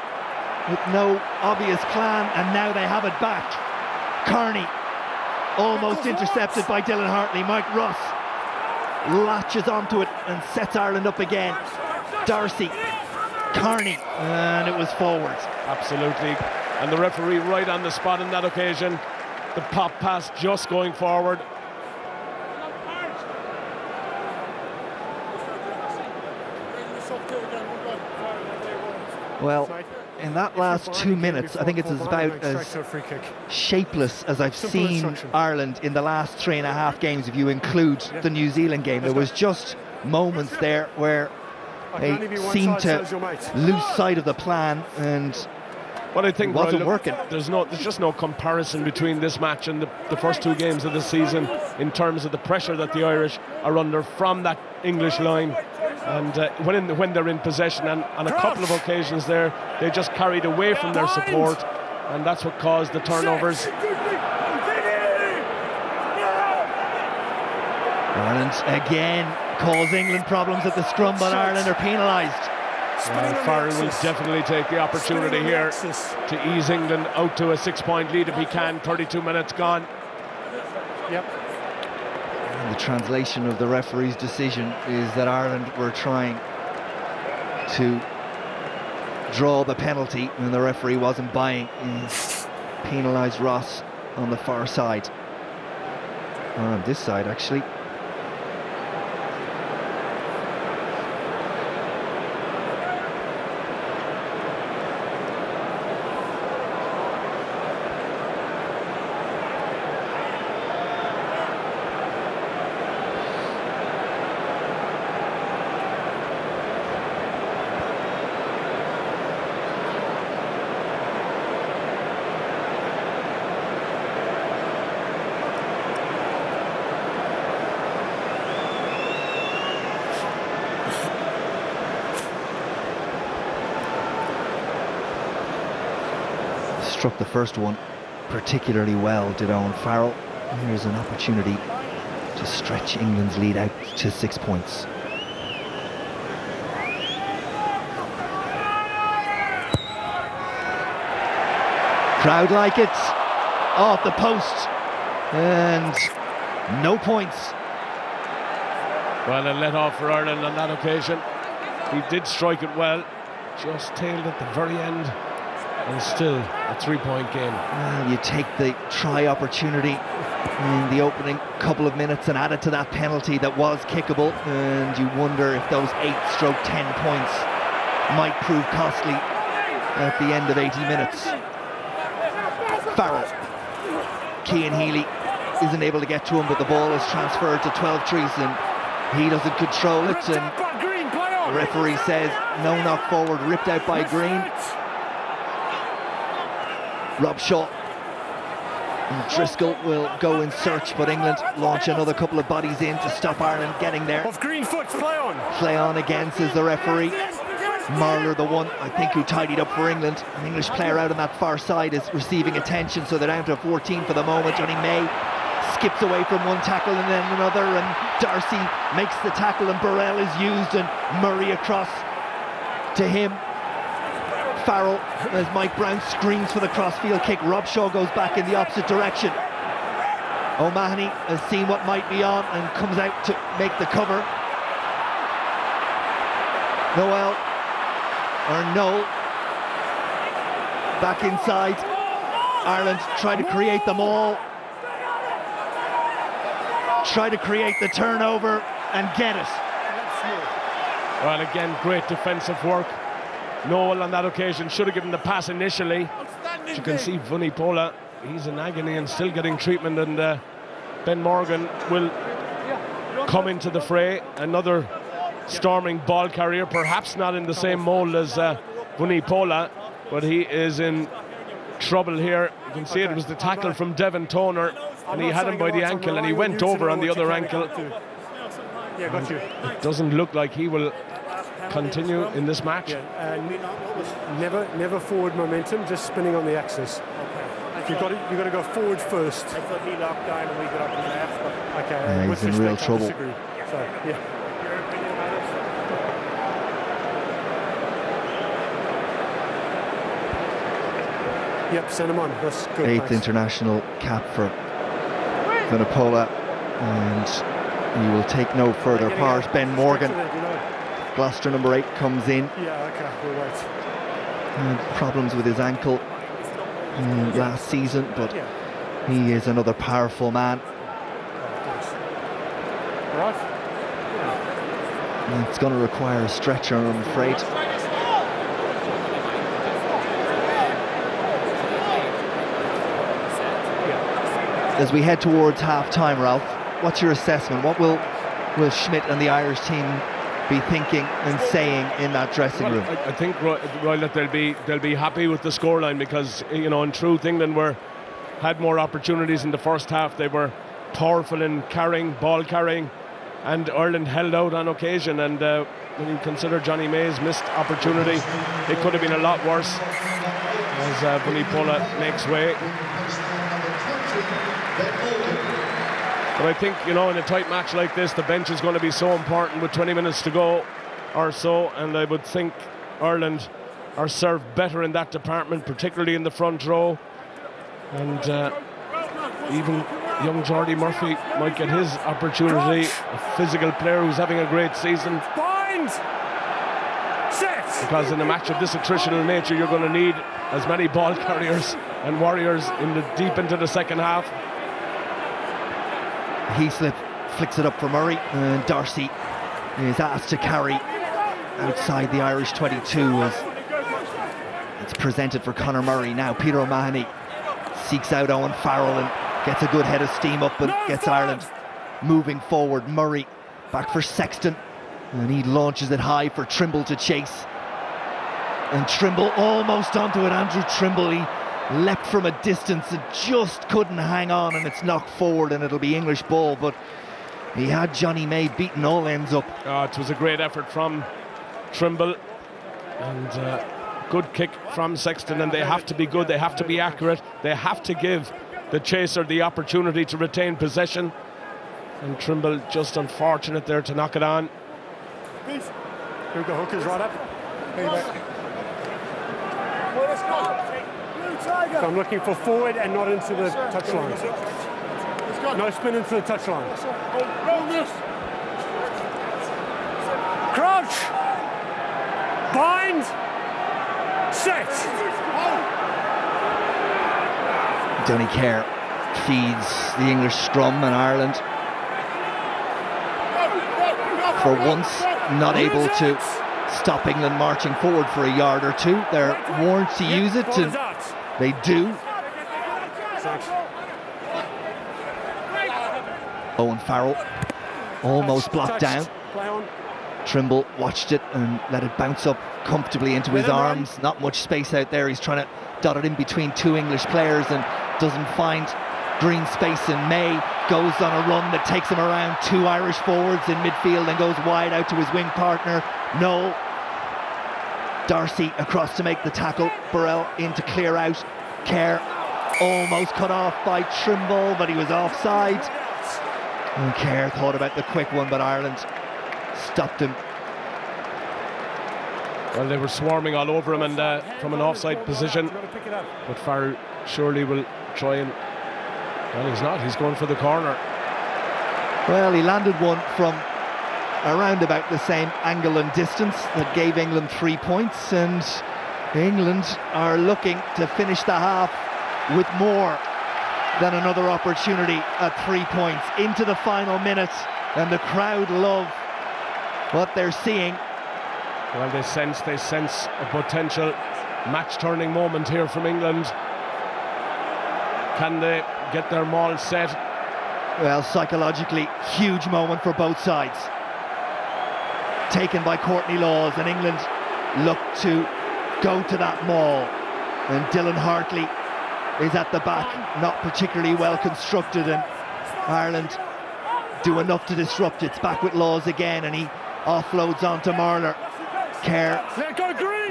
with no obvious plan, and now they have it back. Kearney, almost intercepted by Dylan Hartley. Mike Ross latches onto it and sets Ireland up again. Darcy, Kearney, and it was forwards. Absolutely. And the referee right on the spot on that occasion. The pop pass just going forward. Well, in that last 2 minutes, I think it's about as shapeless as I've seen Ireland in the last 3.5 games, if you include the New Zealand game. There was just moments there where they seemed to lose sight of the plan, and But I think it wasn't working. There's just no comparison between this match and the first 2 games of the season in terms of the pressure that the Irish are under from that English line. And when they're in possession, and on a couple of occasions there, they just carried away from their support, and that's what caused the turnovers. Ireland again cause England problems at the scrum, but Ireland are penalised. Farrell will definitely take the opportunity here to ease England out to a 6-point lead if he can. 32 minutes gone. And the translation of the referee's decision is that Ireland were trying to draw the penalty, and the referee wasn't buying. Penalised Ross on the far side. Or on this side, actually. Struck the first one particularly well, did Owen Farrell. Here's an opportunity to stretch England's lead out to 6 points. Crowd like it, off the post, and no points. Well, a let off for Ireland on that occasion. He did strike it well, just tailed at the very end. And still a 3-point game. Well, you take the try opportunity in the opening couple of minutes and add it to that penalty that was kickable, and you wonder if those 8/10 points might prove costly at the end of 80 minutes. Farrell, Cian Healy isn't able to get to him, but the ball is transferred to 12 Trees, and he doesn't control it, and the referee says no knock forward, ripped out by Green. Rob Shaw and Driscoll will go in search, but England launch another couple of bodies in to stop Ireland getting there. Off green foot, play on. Play on again, says the referee. Marler, the one I think who tidied up for England. An English player out on that far side is receiving attention, so they're down to 14 for the moment. Johnny May skips away from one tackle and then another, and Darcy makes the tackle, and Burrell is used, and Murray across to him. Farrell, as Mike Brown screams for the crossfield kick. Rob Shaw goes back in the opposite direction. O'Mahony has seen what might be on and comes out to make the cover. Noel back inside. Ireland try to create them all. Try to create the turnover and get it. Well, again, great defensive work. Noel on that occasion should have given the pass initially. As you can see, Vunipola, he's in agony and still getting treatment, and Ben Morgan will come into the fray. Another storming ball carrier, perhaps not in the same mould as Vunipola, but he is in trouble here. You can see it was the tackle from Devon Toner, and he had him by the ankle, and he went over on the other ankle. Yeah, got you. It doesn't look like he will continue in this match. Never forward momentum, just spinning on the axis. You've got to go forward first. I thought he locked down and we got up to the left. Okay, Yeah, with he's in real respect, I trouble. disagree. So, yeah. Your opinion on it? Yep, send him on. That's good. 8th thanks. international cap for Vunipola, and he will take no further part. Ben Morgan, Gloucester number 8, comes in. Yeah, okay, we'll wait. Had problems with his ankle last season, but he is another powerful man. Right. And it's going to require a stretcher, I'm afraid. As we head towards half-time, Ralph, what's your assessment? What will Schmidt and the Irish team be thinking and saying in that dressing room? I think, Roy, that they'll be happy with the scoreline, because, you know, in truth, England had more opportunities in the first half. They were powerful in ball carrying, and Ireland held out on occasion. And when you consider Johnny May's missed opportunity, it could have been a lot worse as Vunipola makes way. But I think, you know, in a tight match like this, the bench is going to be so important with 20 minutes to go or so, and I would think Ireland are served better in that department, particularly in the front row. And even young Jordy Murphy might get his opportunity, a physical player who's having a great season. Bind! Set! Because in a match of this attritional nature, you're going to need as many ball carriers and warriors deep into the second half. Heaslip flicks it up for Murray, and Darcy is asked to carry outside the Irish 22 as it's presented for Conor Murray. Now Peter O'Mahony seeks out Owen Farrell and gets a good head of steam up and gets Ireland moving forward. Murray back for Sexton, and he launches it high for Trimble to chase, and Trimble almost onto it. Andrew Trimble, he leapt from a distance and just couldn't hang on, and it's knocked forward, and it'll be English ball. But he had Johnny May beaten all ends up. It was a great effort from Trimble, and good kick from Sexton, and they have to be good, they have to be accurate, they have to give the chaser the opportunity to retain possession. And Trimble just unfortunate there to knock it on. Here we go, hook is right up. So I'm looking for forward and not into the touchline. No spin into the touchline. Crouch! Bind! Set! Donny Kerr feeds the English scrum, and Ireland, for once, not able to stop England marching forward for a yard or two. They're warned to use it, and they do. Owen Farrell almost blocked down. Trimble watched it and let it bounce up comfortably into his arms. Not much space out there. He's trying to dot it in between two English players and doesn't find green space, and May goes on a run that takes him around two Irish forwards in midfield and goes wide out to his wing partner. No. Darcy across to make the tackle. Burrell in to clear out. Kerr almost cut off by Trimble, but he was offside. And Kerr thought about the quick one, but Ireland stopped him. Well, they were swarming all over him, and from an offside position, but Farrell surely will try and... Well, he's not, he's going for the corner. Well, he landed one from around about the same angle and distance that gave England 3 points, and England are looking to finish the half with more than another opportunity at 3 points into the final minute, and the crowd love what they're seeing. Well, they sense a potential match-turning moment here from England. Can they get their maul set? Well, psychologically, huge moment for both sides. Taken by Courtney Laws, and England look to go to that maul. And Dylan Hartley is at the back, not particularly well constructed, and Ireland do enough to disrupt it. It's back with Laws again, and he offloads onto Marler. Kerr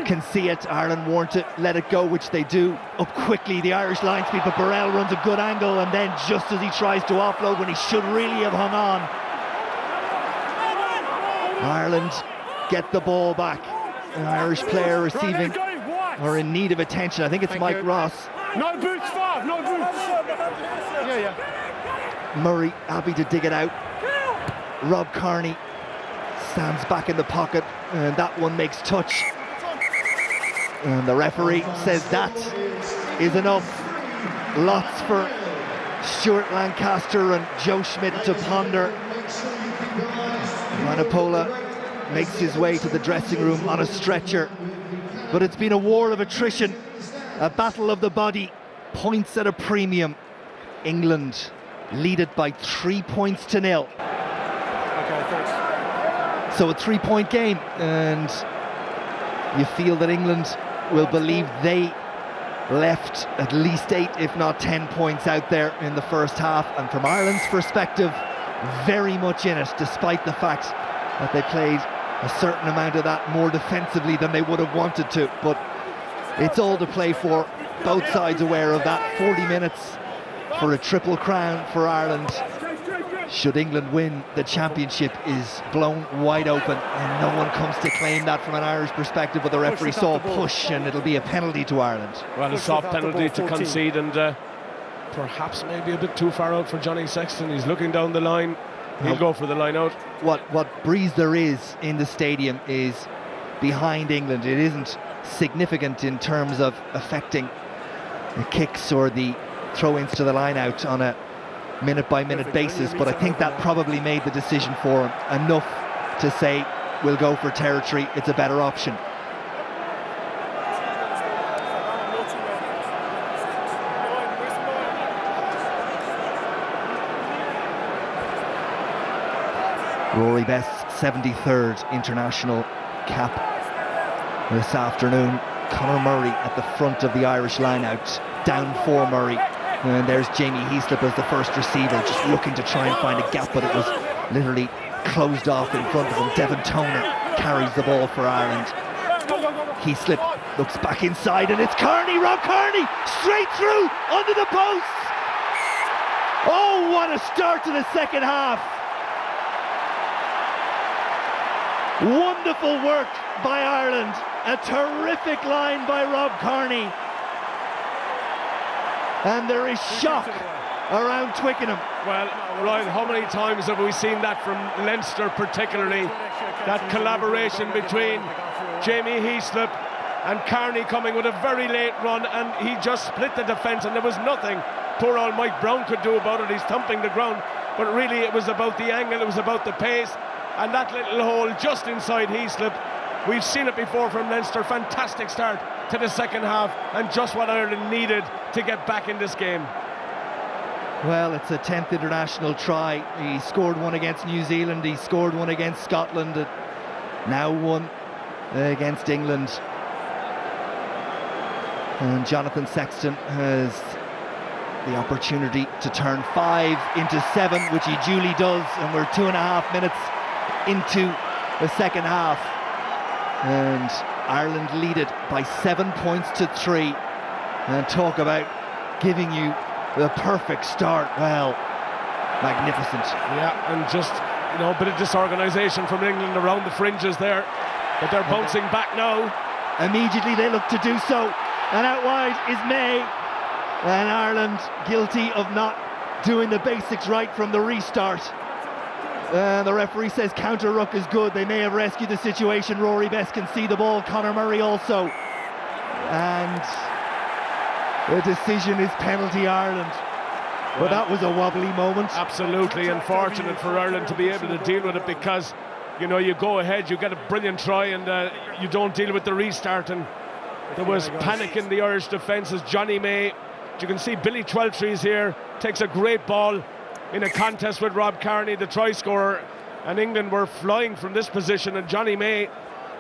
can see it. Ireland want to let it go, which they do. Up quickly, the Irish line speed, but Burrell runs a good angle, and then just as he tries to offload when he should really have hung on, Ireland get the ball back. An Irish player receiving or in need of attention. I think it's Mike Ross. No boots, far, no boots. Yeah. Murray happy to dig it out. Rob Kearney stands back in the pocket, and that one makes touch. And the referee says that is enough. Lots for Stuart Lancaster and Joe Schmidt to ponder. Vunipola makes his way to the dressing room on a stretcher. But it's been a war of attrition, a battle of the body, points at a premium. England lead it by 3 points to 0. Okay, thanks. So a 3-point game, and you feel that England will believe they left at least 8, if not 10 points out there in the first half. And from Ireland's perspective, very much in it, despite the fact that they played a certain amount of that more defensively than they would have wanted to. But it's all to play for. Both sides aware of that. 40 minutes for a triple crown for Ireland. Should England win, the championship is blown wide open, and no one comes to claim that from an Irish perspective. But the referee saw a push, and it'll be a penalty to Ireland. Well, a soft penalty to concede, and perhaps maybe a bit too far out for Johnny Sexton. He's looking down the line. He'll go for the line out. What breeze there is in the stadium is behind England. It isn't significant in terms of affecting the kicks or the throw-ins to the line out on a minute-by-minute basis, but I think that probably made the decision for him enough to say we'll go for territory. It's a better option. Rory Best's 73rd international cap this afternoon. Conor Murray at the front of the Irish line-out, down for Murray. And there's Jamie Heaslip as the first receiver, just looking to try and find a gap, but it was literally closed off in front of him. Devon Toner carries the ball for Ireland. Heaslip looks back inside, and it's Kearney, Rob Kearney, straight through, under the post. Oh, what a start to the second half. Wonderful work by Ireland. A terrific line by Rob Kearney. And there is shock around Twickenham. Well, Ryan, how many times have we seen that from Leinster particularly? That collaboration between Jamie Heaslip and Kearney coming with a very late run, and he just split the defence, and there was nothing poor old Mike Brown could do about it. He's thumping the ground, but really it was about the angle, it was about the pace, and that little hole just inside Heaslip. We've seen it before from Leinster. Fantastic start to the second half, and just what Ireland needed to get back in this game. Well, it's a 10th international try. He scored one against New Zealand, he scored one against Scotland, and now one against England. And Jonathan Sexton has the opportunity to turn 5 into 7, which he duly does, and we're 2.5 minutes into the second half, and Ireland lead it by 7 points to 3. And talk about giving you the perfect start. Well, magnificent. Yeah, and just, you know, a bit of disorganisation from England around the fringes there, but they're bouncing back now. Immediately they look to do so, and out wide is May, and Ireland guilty of not doing the basics right from the restart. The referee says counter ruck is good. They may have rescued the situation. Rory Best can see the ball, Conor Murray also, and the decision is penalty Ireland. But that was a wobbly moment. Absolutely unfortunate for Ireland to be able to deal with it, because, you know, you go ahead, you get a brilliant try, and you don't deal with the restart, and there was panic in the Irish defence as Johnny May, you can see Billy Tweltrees here, takes a great ball in a contest with Rob Kearney, the try scorer, and England were flying from this position, and Johnny May,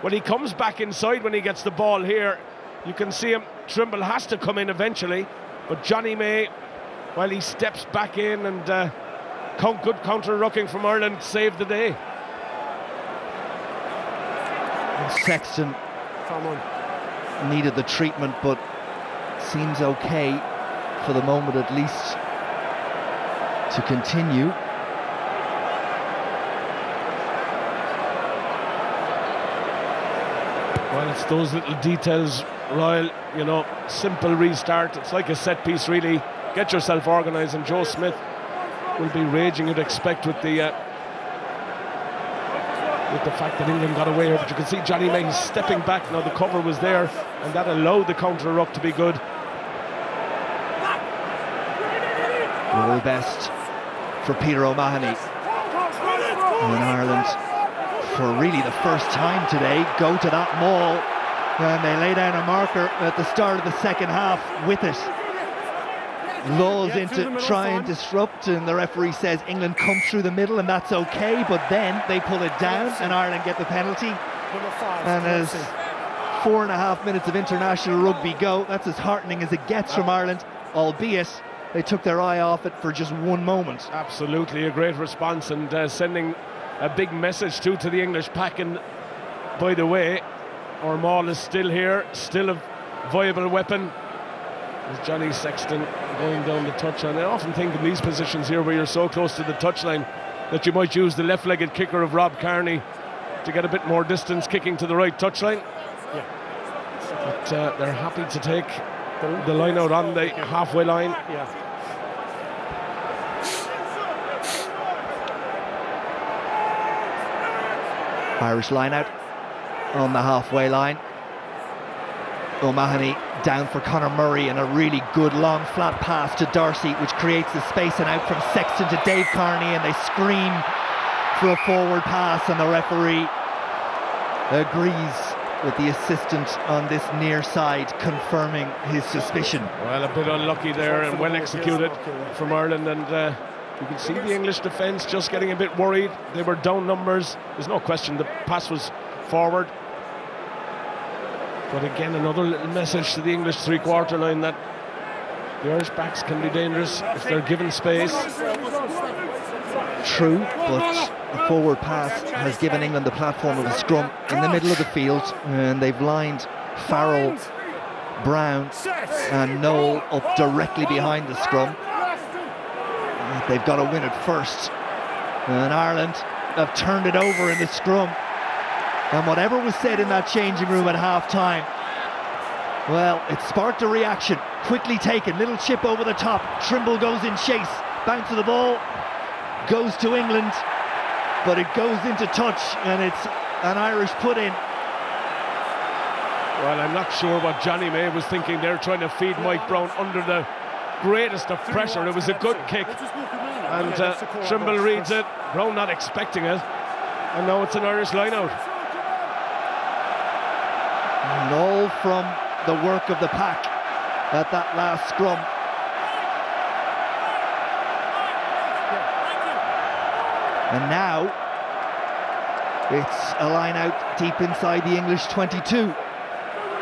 when he comes back inside when he gets the ball here, you can see him, Trimble has to come in eventually, But Johnny May, while he steps back in and good counter-rucking from Ireland, saved the day. And Sexton needed the treatment, but seems okay for the moment at least to continue. Well, it's those little details, Royal, you know, simple restart. It's like a set piece, really. Get yourself organised, and Joe Smith will be raging, you'd expect, with the fact that England got away here. But you can see Johnny May stepping back. Now the cover was there, and that allowed the counter-ruck to be good. All the best for Peter O'Mahony. And Ireland, for really the first time today, go to that maul, and they lay down a marker at the start of the second half with it. Laws in to try and disrupt, and the referee says England come through the middle, and that's okay, but then they pull it down and Ireland get the penalty. And as 4.5 minutes of international rugby go, that's as heartening as it gets from Ireland, albeit they took their eye off it for just one moment. Absolutely a great response, and sending a big message to the English pack. And by the way, our maul is still here, still a viable weapon. There's Johnny Sexton going down the touchline. I often think in these positions here where you're so close to the touchline that you might use the left-legged kicker of Rob Kearney to get a bit more distance, kicking to the right touchline. Yeah. But they're happy to take the line out on the halfway line. Yeah. Irish line out on the halfway line. O'Mahony down for Conor Murray, and a really good long flat pass to Darcy, which creates the space, and out from Sexton to Dave Kearney, and they scream for a forward pass, and the referee agrees with the assistant on this near side, confirming his suspicion. Well, a bit unlucky there, and well executed from Ireland, and you can see the English defence just getting a bit worried. They were down numbers, there's no question the pass was forward. But again, another little message to the English three-quarter line that the Irish backs can be dangerous if they're given space. True, but a forward pass has given England the platform of a scrum in the middle of the field, and they've lined Farrell, Brown and Noel up directly behind the scrum. They've got to win it first, and Ireland have turned it over in the scrum. And whatever was said in that changing room at half-time, well, it sparked a reaction. Quickly taken, little chip over the top. Trimble goes in chase, bounce of the ball, goes to England, but it goes into touch, and it's an Irish put-in. Well, I'm not sure what Johnny May was thinking there, trying to feed Mike Brown under the greatest of pressure. It was a good kick, and Trimble reads it, Brown not expecting it, and now it's an Irish line-out. And all from the work of the pack at that last scrum. And now it's a line out deep inside the English 22,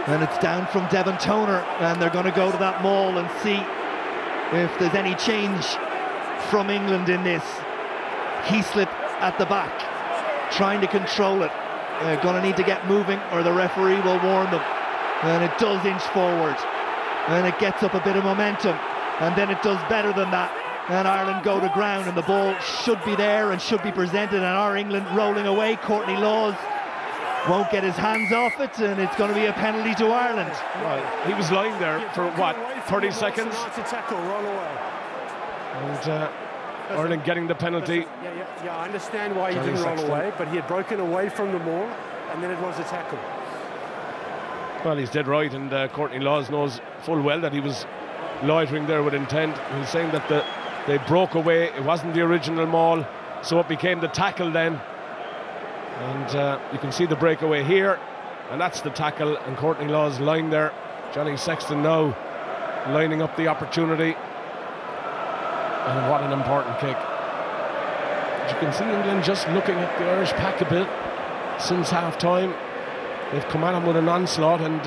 and it's down from Devon Toner, and they're going to go to that maul and see if there's any change from England in this. Heaslip at the back, trying to control it. They're going to need to get moving, or the referee will warn them. And it does inch forward, and it gets up a bit of momentum, and then it does better than that, and Ireland go to ground, and the ball should be there and should be presented, and our England rolling away. Courtney Laws won't get his hands off it, and it's going to be a penalty to Ireland. Well, he was lying there for what, 30 seconds? And Ireland getting the penalty. Yeah, I understand why he didn't roll away, but he had broken away from the maul, and then it was a tackle. Well, he's dead right, and Courtney Laws knows full well that he was loitering there with intent. He's saying that they broke away, it wasn't the original maul, so it became the tackle then. And you can see the breakaway here, and that's the tackle, and Courtney Laws lying there. Johnny Sexton now lining up the opportunity. And what an important kick. As you can see, England just looking at the Irish pack a bit since half-time. They've come at him with an onslaught, and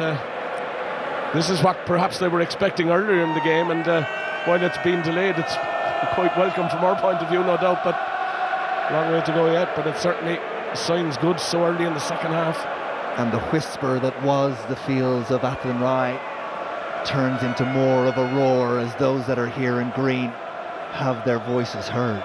This is what perhaps they were expecting earlier in the game, and while it's been delayed, it's quite welcome from our point of view, no doubt, but long way to go yet, but it certainly signs good so early in the second half. And the whisper that was the fields of Athenry turns into more of a roar as those that are here in green have their voices heard.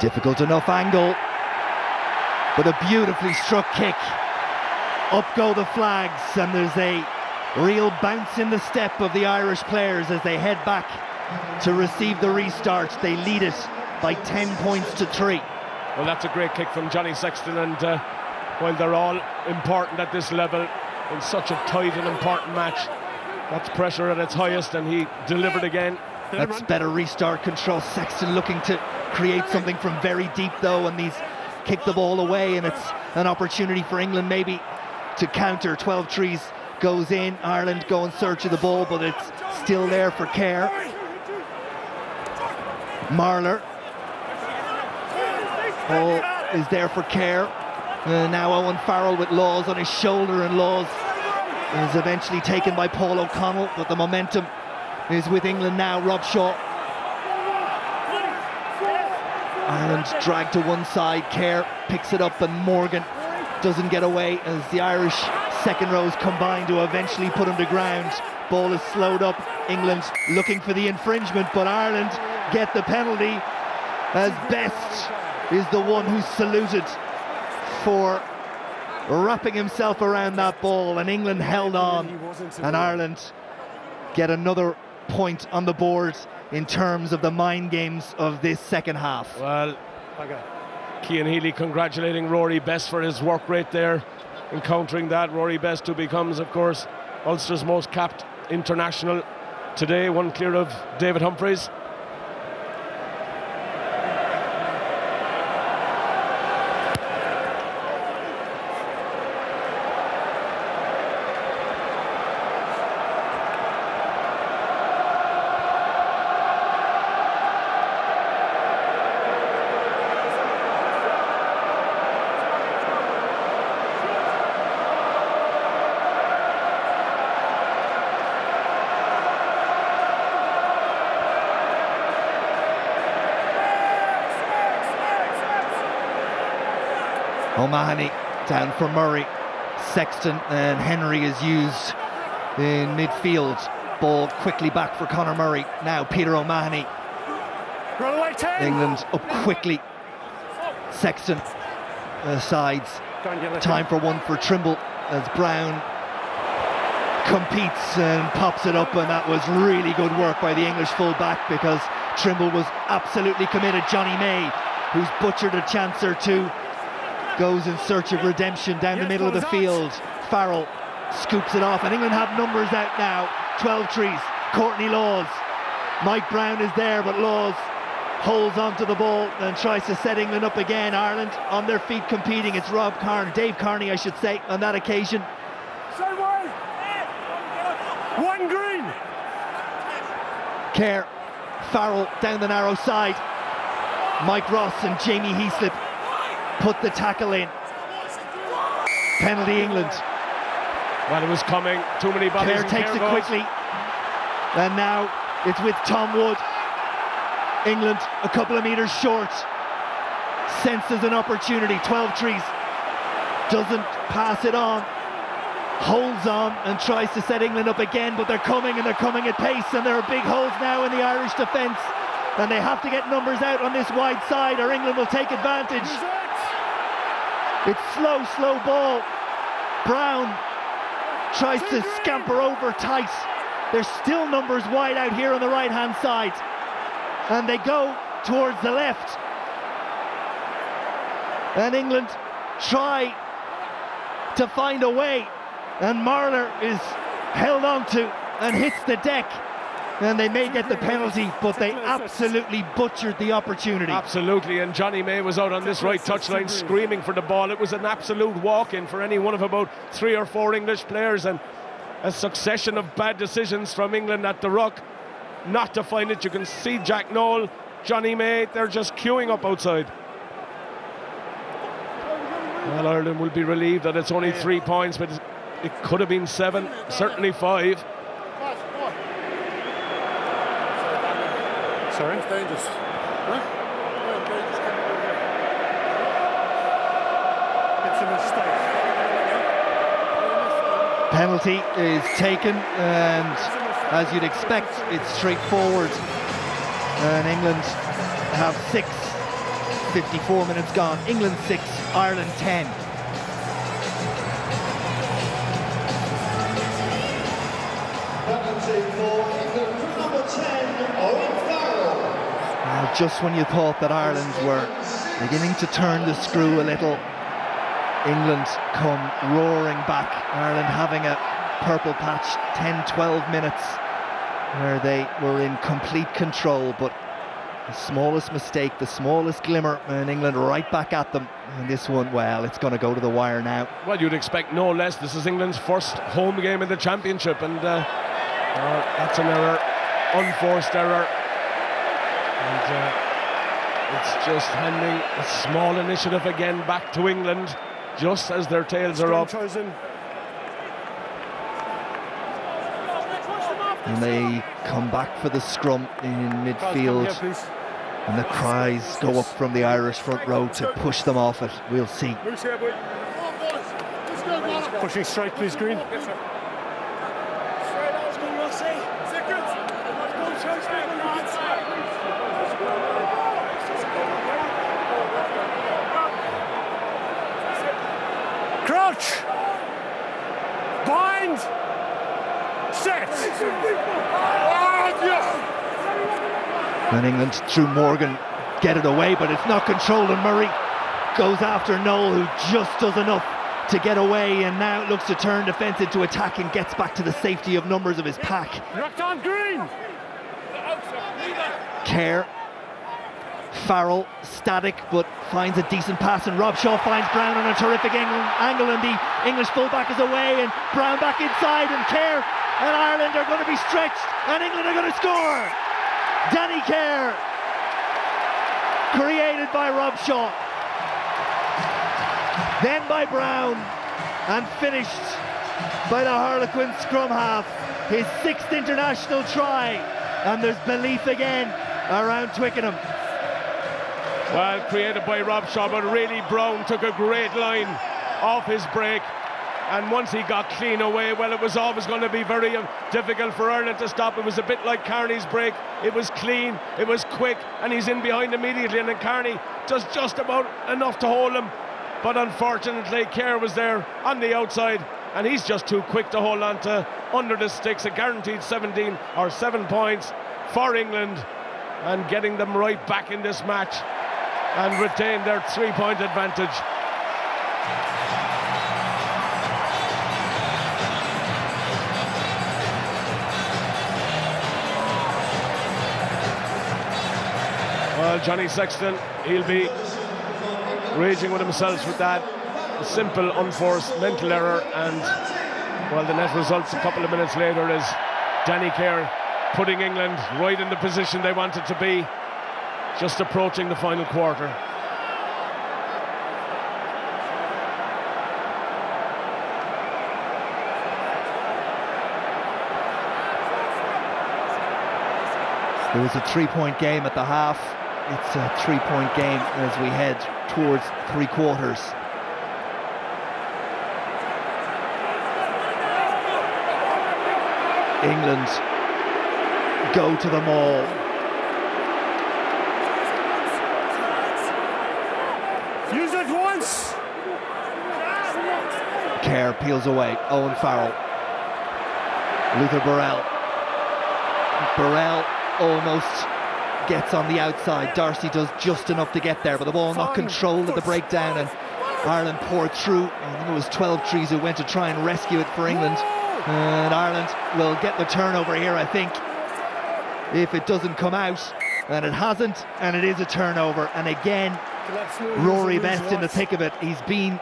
Difficult enough angle, but a beautifully struck kick. Up go the flags, and there's a real bounce in the step of the Irish players as they head back to receive the restart. They lead it by 10 points to 3. Well, that's a great kick from Johnny Sexton, and while they're all important at this level, in such a tight and important match, that's pressure at its highest, and he delivered again. That's better restart control. Sexton looking to create something from very deep though, and he's kicked the ball away, and it's an opportunity for England maybe to counter. 12 trees goes in, Ireland go in search of the ball, but it's still there for Kerr. Marler, ball is there for Kerr. Now Owen Farrell with Laws on his shoulder, and Laws is eventually taken by Paul O'Connell, but the momentum is with England now. Rob Shaw. Ireland dragged to one side. Kerr picks it up, and Morgan doesn't get away as the Irish second rows combine to eventually put him to ground. Ball is slowed up. England looking for the infringement, but Ireland get the penalty, as Best is the one who's saluted for wrapping himself around that ball, and England held on, and Ireland get another point on the board in terms of the mind games of this second half. Well, Cian Healy congratulating Rory Best for his work rate there in countering that. Rory Best, who becomes, of course, Ulster's most capped international today, one clear of David Humphreys. O'Mahony down for Murray. Sexton and Henry is used in midfield. Ball quickly back for Conor Murray. Now Peter O'Mahony. England up quickly. Sexton sides. Time for one for Trimble as Brown competes and pops it up, and that was really good work by the English full-back, because Trimble was absolutely committed. Johnny May, who's butchered a chance or two, goes in search of redemption down the middle of the field. Farrell scoops it off, and England have numbers out now. 12 trees. Courtney Laws. Mike Brown is there, but Laws holds onto the ball and tries to set England up again. Ireland on their feet competing. It's Dave Carney, I should say, on that occasion. One green. Kerr, Farrell down the narrow side. Mike Ross and Jamie Heaslip put the tackle in. Penalty England. Well, it was coming. Too many bodies. Kerr takes it quickly. And now it's with Tom Wood. England a couple of metres short. Senses an opportunity. 12 trees. Doesn't pass it on. Holds on and tries to set England up again, but they're coming, and they're coming at pace, and there are big holes now in the Irish defence, and they have to get numbers out on this wide side or England will take advantage. It's slow ball. Brown tries to scamper over tight. There's still numbers wide out here on the right hand side, and they go towards the left, and England try to find a way, and Marler is held on to and hits the deck. And they may get the penalty, but they absolutely butchered the opportunity. Absolutely, and Johnny May was out on this right touchline screaming for the ball. It was an absolute walk-in for any one of about 3 or 4 English players, and a succession of bad decisions from England at the ruck not to find it. You can see Jack Noel, Johnny May, they're just queuing up outside. Well, Ireland will be relieved that it's only 3 points, but it could have been 7, certainly 5. Sorry? It's dangerous. Huh? It's a mistake. Penalty is taken, and as you'd expect, it's straightforward. And England have 6, 54 minutes gone. England 6, Ireland 10. Now, just when you thought that Ireland were beginning to turn the screw a little, England come roaring back. Ireland having a purple patch, 10-12 minutes where they were in complete control, but the smallest mistake, the smallest glimmer, and England right back at them. And this one, well, it's going to go to the wire now. Well, you'd expect no less. This is England's first home game in the championship, and that's an error, unforced error. And it's just handing a small initiative again back to England, just as their tails are up. And they come back for the scrum in midfield, and the cries go up from the Irish front row to push them off it. We'll see. Pushing straight, please, Green. Crouch! Bind! Set! And England, through Morgan, get it away, but it's not controlled, and Murray goes after Noel, who just does enough to get away, and now it looks to turn defence into attack and gets back to the safety of numbers of his pack. Rocked on Green! Kerr, Farrell, static, but finds a decent pass, and Rob Shaw finds Brown on a terrific angle, and the English fullback is away, and Brown back inside, and Kerr and Ireland are going to be stretched, and England are going to score. Danny Kerr, created by Rob Shaw, then by Brown, and finished by the Harlequin scrum half. His 6th international try, and there's belief again around Twickenham. Well, created by Rob Shaw, but really Brown took a great line off his break, and once he got clean away, well, it was always going to be very difficult for Ireland to stop. It was a bit like Carney's break. It was clean, it was quick, and he's in behind immediately, and then Carney does just about enough to hold him, but unfortunately Kerr was there on the outside, and he's just too quick to hold on to under the sticks. A guaranteed 7 points for England, and getting them right back in this match and retain their 3-point advantage. Well, Johnny Sexton, he'll be raging with himself with that simple, unforced mental error, and well, the net results a couple of minutes later is Danny Kerr putting England right in the position they wanted to be, just approaching the final quarter. There was a 3-point game at the half. It's a 3-point game as we head towards 3 quarters. England go to the maul. Use it once! Kerr peels away. Owen Farrell. Luther Burrell. Burrell almost gets on the outside. Darcy does just enough to get there, but the ball not controlled at the breakdown, and Ireland poured through. I think it was 12 trees who went to try and rescue it for England. And Ireland will get the turnover here, I think, if it doesn't come out. And it hasn't, and it is a turnover. And again, Rory Best in the thick of it. He's been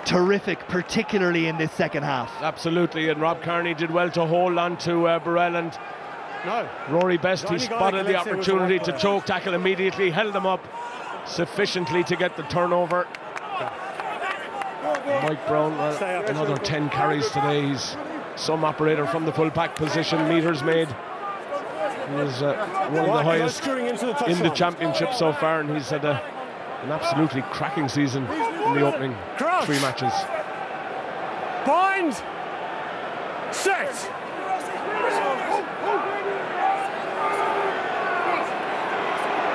terrific, particularly in this second half. Absolutely, and Rob Kearney did well to hold on to Burrell, and Rory Best, he spotted the opportunity to choke tackle immediately, held them up sufficiently to get the turnover. Mike Brown, another 10 carries today. He's some operator from the full-back position, meters made. He was one of the highest in the championship so far, and he's had an absolutely cracking season in the opening 3 matches. Bind! Set!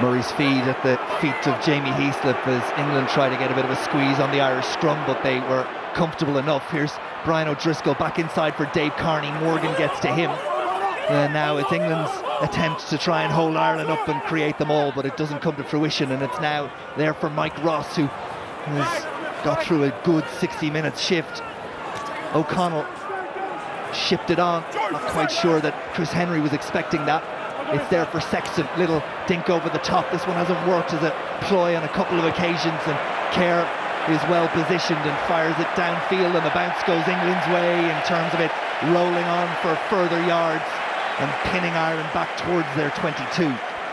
Murray's feed at the feet of Jamie Heaslip as England try to get a bit of a squeeze on the Irish scrum, but they were comfortable enough. Here's Brian O'Driscoll back inside for Dave Carney. Morgan gets to him. And now it's England's attempt to try and hold Ireland up and create them all, but it doesn't come to fruition, and it's now there for Mike Ross, who has got through a good 60 minutes shift. O'Connell shipped it on. Not quite sure that Chris Henry was expecting that. It's there for Sexton. Little dink over the top. This one hasn't worked as a ploy on a couple of occasions, and Kerr is well positioned and fires it downfield, and the bounce goes England's way in terms of it rolling on for further yards and pinning Ireland back towards their 22.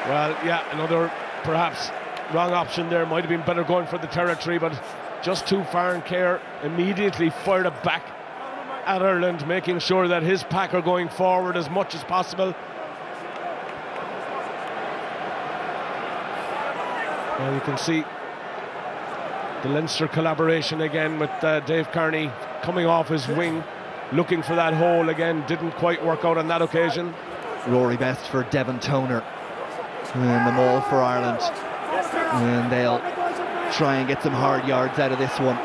Well, yeah, another perhaps wrong option there. Might have been better going for the territory, but just too far, and Kerr immediately fired it back at Ireland, making sure that his pack are going forward as much as possible. Well, you can see the Leinster collaboration again with Dave Carney coming off his wing, looking for that hole again. Didn't quite work out on that occasion. Rory Best for Devon Toner, and the maul for Ireland, and they'll try and get some hard yards out of this one.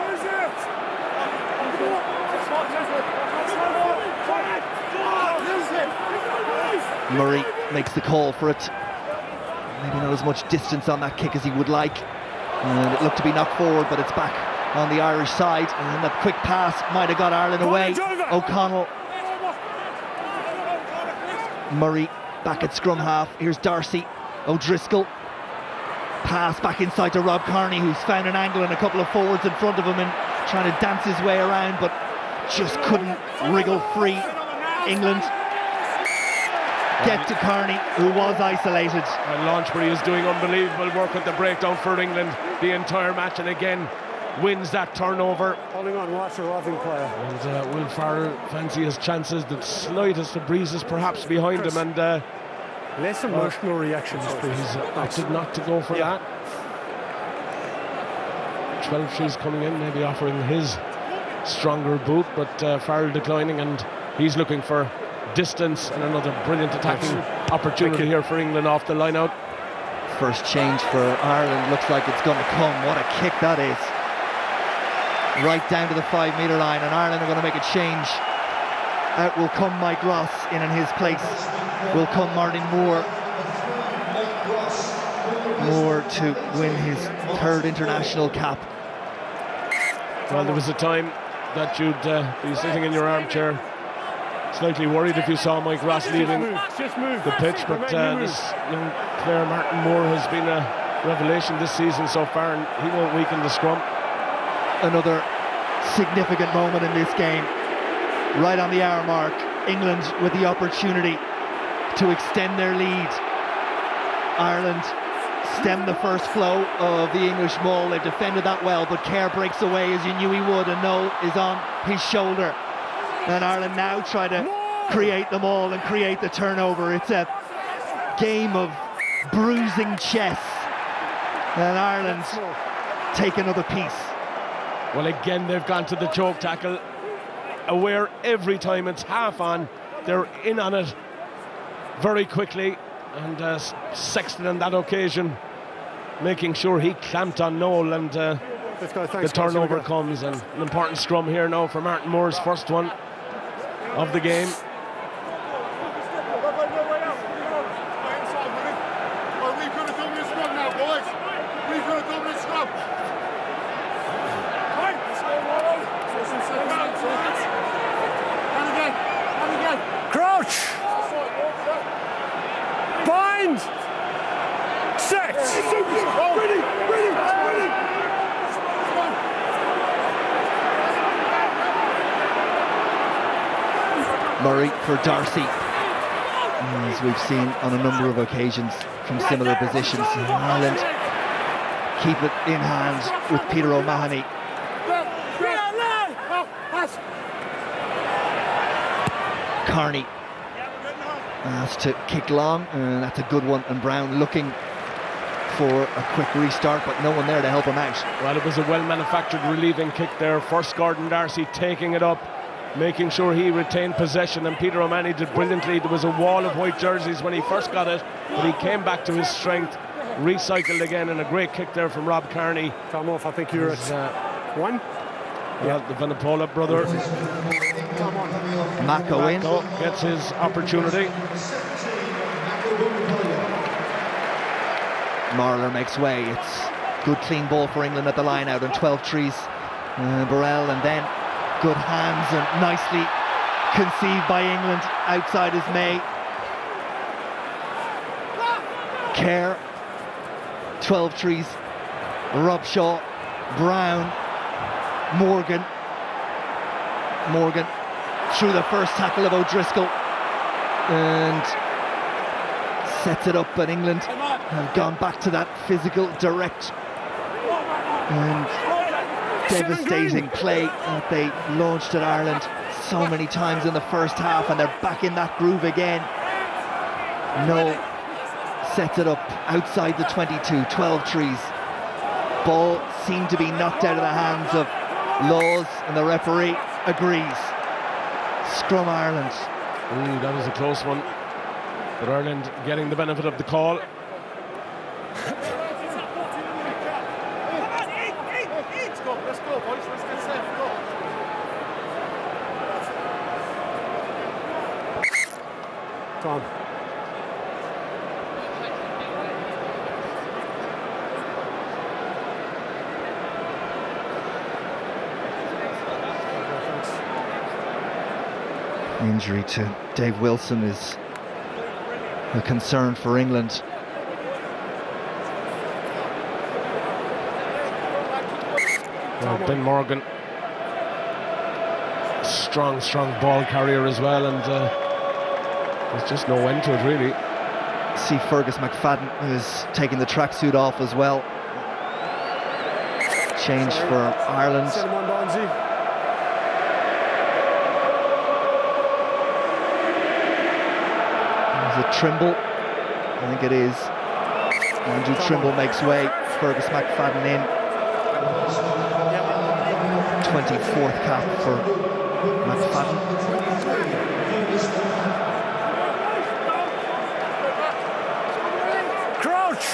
Murray makes the call for it. Maybe not as much distance on that kick as he would like, and it looked to be knocked forward, but it's back on the Irish side, and then the quick pass might have got Ireland away. O'Connell, Murray back at scrum half. Here's Darcy. O'Driscoll, pass back inside to Rob Kearney, who's found an angle and a couple of forwards in front of him and trying to dance his way around, but just couldn't wriggle free. England get to Kearney, who was isolated. And Launchbury is doing unbelievable work with the breakdown for England the entire match, and again wins that turnover. Holding on, watch a loving player. And Will Farrell fancy his chances. The slightest of breezes perhaps behind him, and less emotional reactions, please. He's opted not to go for that. 12 she's coming in, maybe offering his stronger boot, but Farrell declining, and he's looking for distance, and another brilliant attacking opportunity here for England off the line out. First change for Ireland, looks like it's going to come. What a kick that is. Right down to the 5 metre line, and Ireland are going to make a change. Out will come Mike Ross, in his place will come Martin Moore. Moore to win his 3rd international cap. Well, there was a time that you'd be sitting in your armchair slightly worried if you saw Mike Ross leaving the pitch, but this young player Martin Moore has been a revelation this season so far, and he won't weaken the scrum. Another significant moment in this game, right on the hour mark. England with the opportunity to extend their lead. Ireland stemmed the first flow of the English maul. They've defended that well, but Kerr breaks away as you knew he would, and Noel is on his shoulder. And Ireland now try to create them all and create the turnover. It's a game of bruising chess, and Ireland take another piece. Well, again, they've gone to the choke tackle, aware every time it's half on, they're in on it very quickly, and Sexton on that occasion making sure he clamped on Noel, and the turnover comes, and an important scrum here now for Martin Moore's first one of the game. We could have done this scrum now, boys. We could have done this scrum. And again. Murray for Darcy. As we've seen on a number of occasions from similar positions. Ireland keep it in hand with Peter O'Mahony. Carney asked to kick long, and that's a good one. And Brown looking for a quick restart, but no one there to help him out. Well, it was a well-manufactured relieving kick there. First Gordon Darcy taking it up, making sure he retained possession, and Peter O'Mahony did brilliantly. There was a wall of white jerseys when he first got it, but he came back to his strength, recycled again, and a great kick there from Rob Carney. Come off, I think you're at one. Yeah, the Vunipola brother. Mako in. Gets his opportunity. Marler makes way. It's good clean ball for England at the line out on 12 trees. Burrell, and then good hands and nicely conceived by England outside his May. Kerr, 12 trees, Robshaw, Brown, Morgan through the first tackle of O'Driscoll and sets it up, but England have gone back to that physical, direct and devastating play that they launched at Ireland so many times in the first half, and they're back in that groove again. Noel sets it up outside the 22, 12 trees. Ball seemed to be knocked out of the hands of Laws, and the referee agrees. Scrum Ireland. Ooh, that was a close one, but Ireland getting the benefit of the call. Let's go, boys. Let's get set. Go. Tom. Injury to Dave Wilson is a concern for England. Well, Ben Morgan, strong ball carrier as well, and there's just no end to it really. See Fergus McFadden, who's taking the tracksuit off as well. Change for Ireland. Is it Trimble? I think it is. Andrew Trimble makes way. Fergus McFadden in. 24th cap for McFadden. Crouch!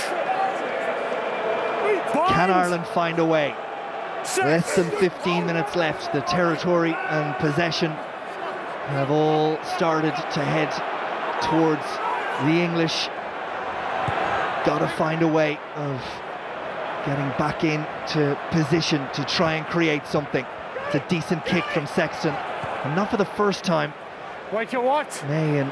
Can Ireland find a way? Less than 15 minutes left. The territory and possession have all started to head towards the English. Got to find a way of getting back into position to try and create something. It's a decent kick from Sexton, and not for the first time. Wait, you what? May and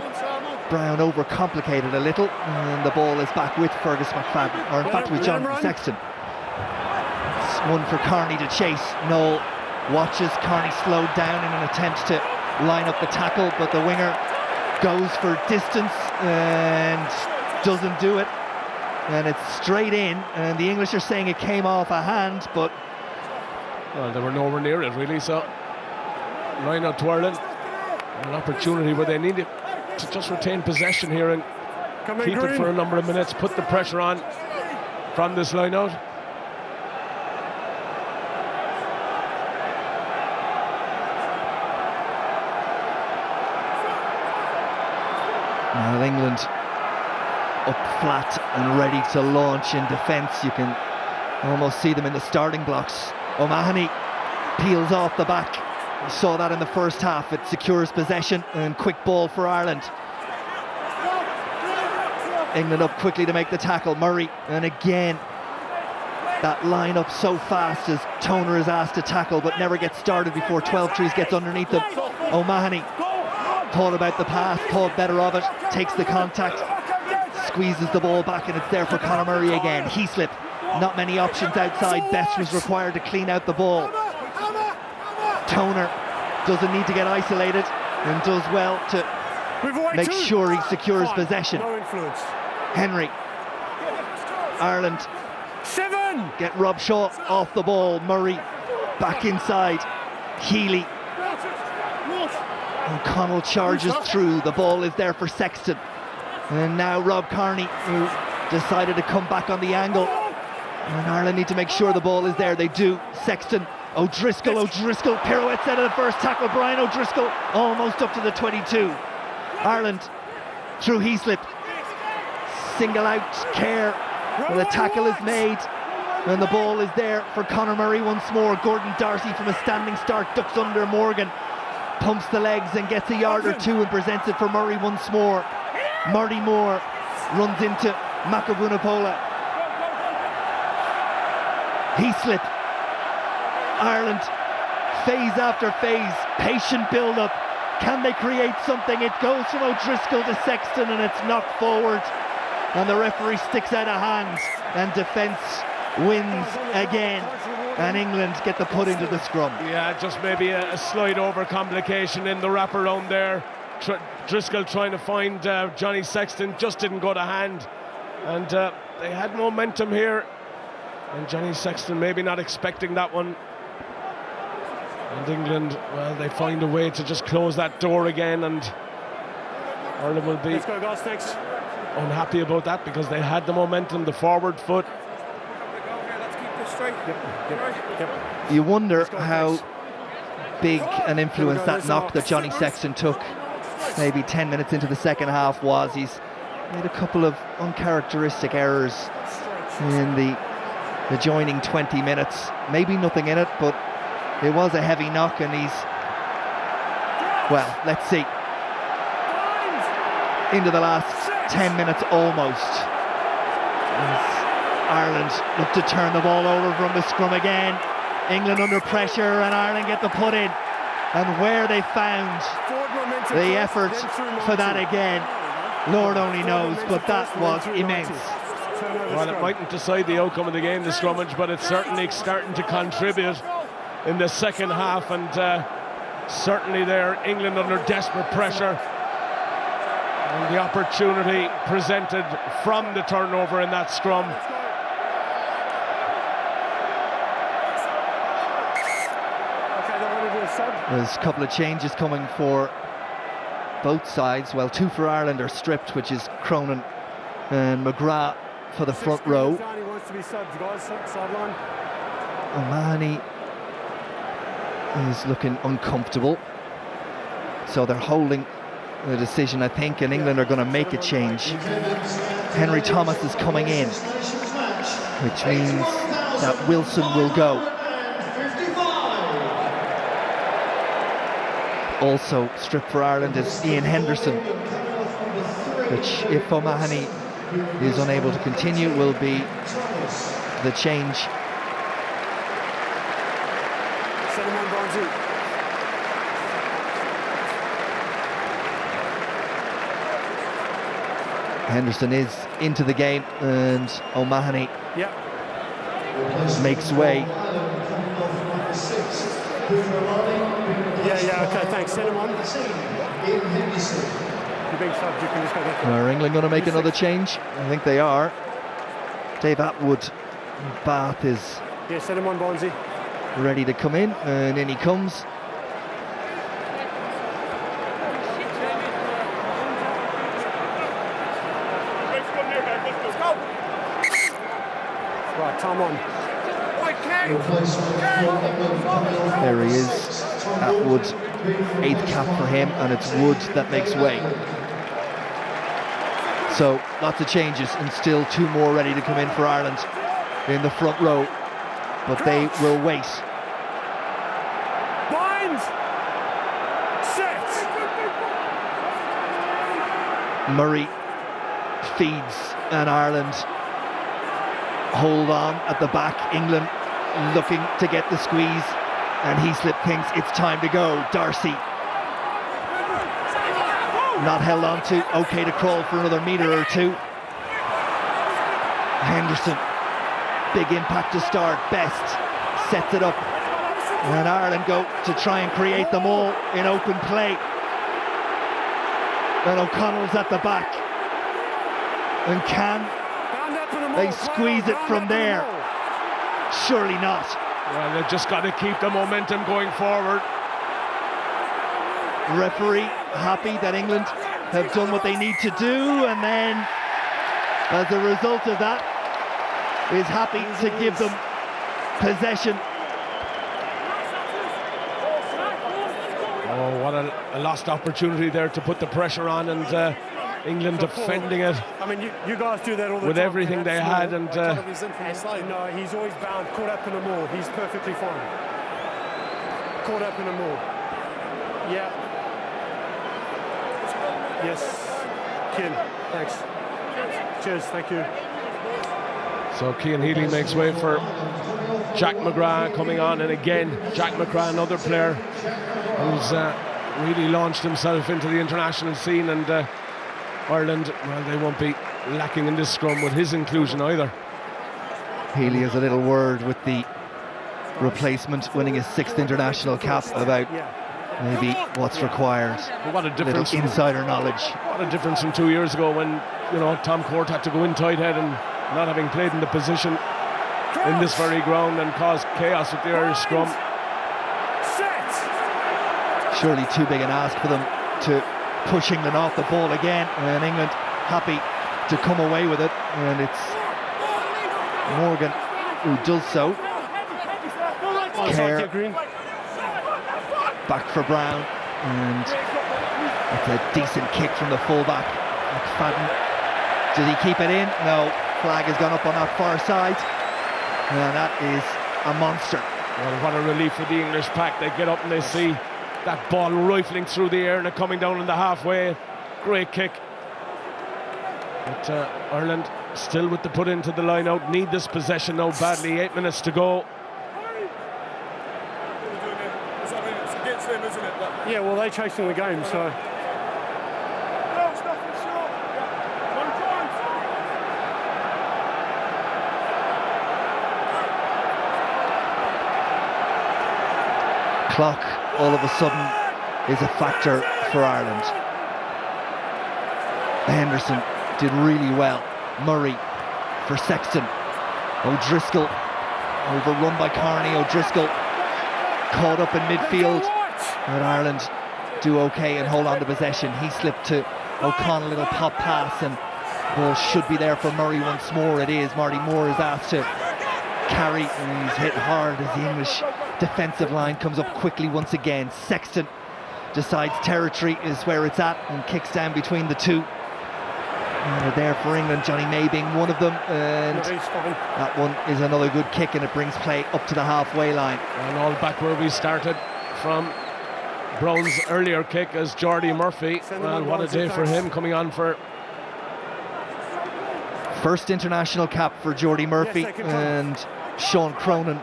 Brown overcomplicated a little, and the ball is back with Fergus McFadden, or in fact with Jonathan Sexton. It's one for Carney to chase. Noel watches Carney slowed down in an attempt to line up the tackle, but the winger goes for distance and doesn't do it, and it's straight in, and the English are saying it came off a hand, but well, they were nowhere near it really. So line out to Ireland, an opportunity where they needed to just retain possession here and keep it for a number of minutes, put the pressure on from this line out. Now England up flat and ready to launch in defence. You can almost see them in the starting blocks. O'Mahony peels off the back. We saw that in the first half. It secures possession and quick ball for Ireland. England up quickly to make the tackle. Murray, and again that line up so fast as Toner is asked to tackle but never gets started before 12 trees gets underneath them. O'Mahony thought about the pass, thought better of it, takes the contact, squeezes the ball back, and it's there for Conor Murray again. He slipped, not many options outside. Best was required to clean out the ball. Toner doesn't need to get isolated, and does well to make sure he secures possession. No influence. Henry. Ireland 7. get Rob Shaw off the ball. Murray back inside. Healy. O'Connell charges through. The ball is there for Sexton. And now Rob Kearney, who decided to come back on the angle. And Ireland need to make sure the ball is there. They do. Sexton. O'Driscoll pirouettes out of the first tackle. Brian O'Driscoll almost up to the 22. Ireland through Heaslip. Single out Kerr. And the tackle is made. And the ball is there for Conor Murray once more. Gordon Darcy from a standing start ducks under Morgan. Pumps the legs and gets a yard or two and presents it for Murray once more. Marty Moore runs into B Vunipola. Heaslip. Ireland, phase after phase, patient build-up. Can they create something? It goes from O'Driscoll to Sexton and it's knocked forward. And the referee sticks out a hand and defence wins again. And England get the put into the scrum. Yeah, just maybe a slide over complication in the wraparound there. Driscoll trying to find Johnny Sexton, just didn't go to hand. And they had momentum here. And Johnny Sexton maybe not expecting that one. And England, well, they find a way to just close that door again, and Ireland will be unhappy about that because they had the momentum, the forward foot. You wonder how big an influence that knock that Johnny Sexton took maybe 10 minutes into the second half was. He's made a couple of uncharacteristic errors in the joining 20 minutes. Maybe nothing in it, but it was a heavy knock, and he's, well, let's see, into the last 10 minutes almost. As Ireland look to turn the ball over from the scrum again. England under pressure, and Ireland get the put in. And where they found the effort for that again, Lord only knows, but that was immense. Well, it mightn't decide the outcome of the game, the scrummage, but it's certainly starting to contribute in the second half, and certainly there, England under desperate pressure. And the opportunity presented from the turnover in that scrum. There's a couple of changes coming for both sides. Well, 2 for Ireland are stripped, which is Cronin and McGrath for the front row. O'Mahony is looking uncomfortable, so they're holding the decision, I think, and England are going to make a change. Henry Thomas is coming in, which means that Wilson will go. Also stripped for Ireland is Ian Henderson, which, if O'Mahony is unable to continue, will be the change. Henderson is into the game, and O'Mahony makes way. Okay, thanks. Send him on. Are England going to make another change? I think they are. Dave Atwood, Bath, is send him on, Bonzi. ready to come in, and in he comes. Right, Tom on. There he is. Atwood, 8th cap for him, and it's Wood that makes way. So lots of changes, and still 2 more ready to come in for Ireland in the front row, but they will wait. Binds. Set. Murray feeds, and Ireland hold on at the back. England looking to get the squeeze, and Heaslip thinks it's time to go. Darcy not held on to, okay to crawl for another metre or 2. Henderson, big impact to start. Best sets it up, and Ireland go to try and create them all in open play. And O'Connell's at the back. And can they squeeze it from there? Surely not. Well, they've just got to keep the momentum going forward. Referee happy that England have done what they need to do, and then as a result of that is happy to give them possession. Oh, what a lost opportunity there to put the pressure on, and England defending it. I mean, you guys do that all the with time. everything they had, and no, he's always bound, caught up in a maul. He's perfectly fine. Caught up in a maul. Yeah. Yes. Ken, thanks. Cheers, thank you. So Cian Healy makes way for Jack McGrath coming on, and again Jack McGrath, another player who's really launched himself into the international scene, and Ireland, well, they won't be lacking in this scrum with his inclusion either. Healy has a little word with the replacement, winning his 6th international cap, about maybe what's required. What a difference! Little insider knowledge. What a difference from 2 years ago when, you know, Tom Court had to go in tight head and not having played in the position in this very ground and caused chaos with the Irish scrum. Surely too big an ask for them to push England off the ball again, and England happy to come away with it, and it's Morgan who does so. Kerr back for Brown, and it's a decent kick from the fullback. McFadden, did he keep it in? No, flag has gone up on that far side, and that is a monster. Well, what a relief for the English pack. They get up and they see that ball rifling through the air and it coming down in the halfway. Great kick. But Ireland still with the put into the line out, need this possession now badly. 8 minutes to go. Yeah, well, they're chasing the game, so. Clock all of a sudden is a factor for Ireland. Henderson did really well. Murray for Sexton. O'Driscoll overrun by Carney. O'Driscoll caught up in midfield, but Ireland do okay and hold on to possession. He slipped to O'Connell, little pop pass, and ball should be there for Murray once more. It is. Marty Moore is asked to carry, and he's hit hard as the English defensive line comes up quickly once again. Sexton decides territory is where it's at and kicks down between the two. And they're there for England, Johnny May being one of them, and that one is another good kick, and it brings play up to the halfway line. And all back where we started from Brown's earlier kick as Jordy Murphy. Well, what a day for him, coming on for first international cap for Jordy Murphy, and Sean Cronin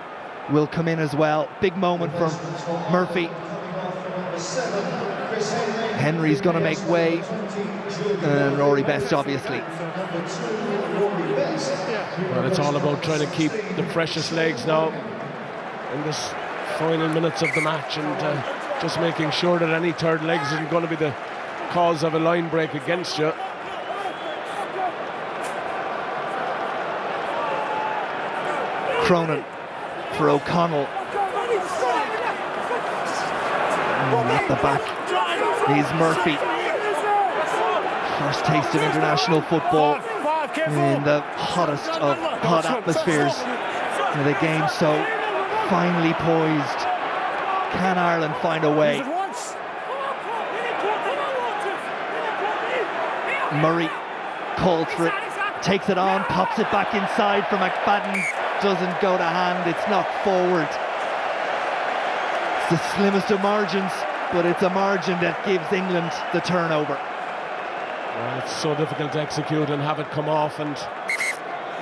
will come in as well. Big moment from Murphy. Henry's going to make way, and Rory Best obviously. Well, it's all about trying to keep the precious legs now in this final minutes of the match, and just making sure that any third legs isn't going to be the cause of a line break against you. Cronin for O'Connell. And at the back is Murphy. First taste of international football in the hottest of hot atmospheres. And the game so finely poised. Can Ireland find a way? Murray calls for it, takes it on, pops it back inside for McFadden. Doesn't go to hand, it's knocked forward. It's the slimmest of margins, but it's a margin that gives England the turnover. Well, it's so difficult to execute and have it come off, and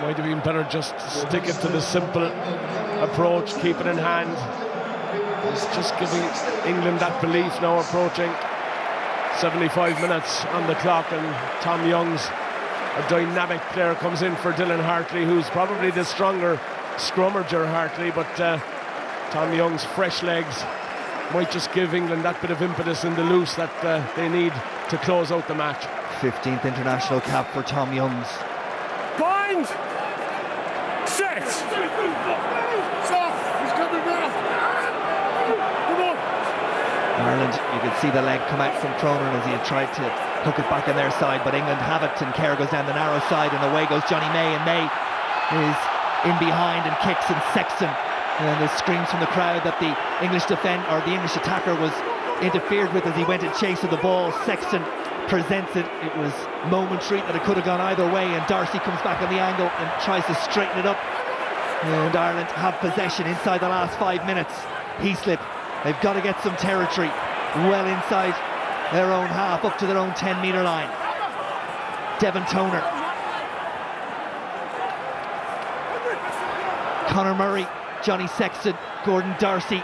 might have been better just stick it to the simple approach, keep it in hand. It's just giving England that belief now, approaching 75 minutes on the clock, and Tom Young's a dynamic player comes in for Dylan Hartley, who's probably the stronger scrummager, Hartley, but Tom Young's fresh legs might just give England that bit of impetus in the loose that they need to close out the match. 15th international cap for Tom Youngs. Bind! Set! Soft! He's coming back! Come on! Ireland, you could see the leg come out from Cronin as he had tried to hook it back on their side, but England have it, and Kerr goes down the narrow side, and away goes Johnny May, and May is in behind and kicks, and Sexton, and there's screams from the crowd that the English attacker was interfered with as he went in chase of the ball. Sexton presents it. It was momentary that it could have gone either way, and Darcy comes back on the angle and tries to straighten it up, and Ireland have possession inside the last 5 minutes. Heaslip, they've got to get some territory well inside their own half, up to their own 10-metre line. Devon Toner, Conor Murray, Johnny Sexton, Gordon Darcy,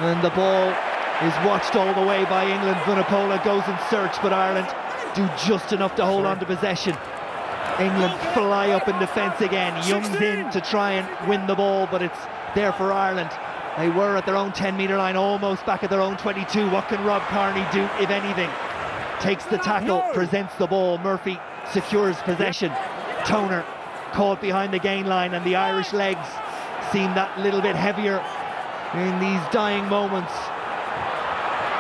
and the ball is watched all the way by England. Vunipola goes in search, but Ireland do just enough to hold on to possession. England fly up in defence again. Young's in to try and win the ball, but it's there for Ireland. They were at their own 10-metre line, almost back at their own 22. What can Rob Kearney do, if anything? Takes the tackle, presents the ball. Murphy secures possession. Toner caught behind the gain line, and the Irish legs seem that little bit heavier in these dying moments.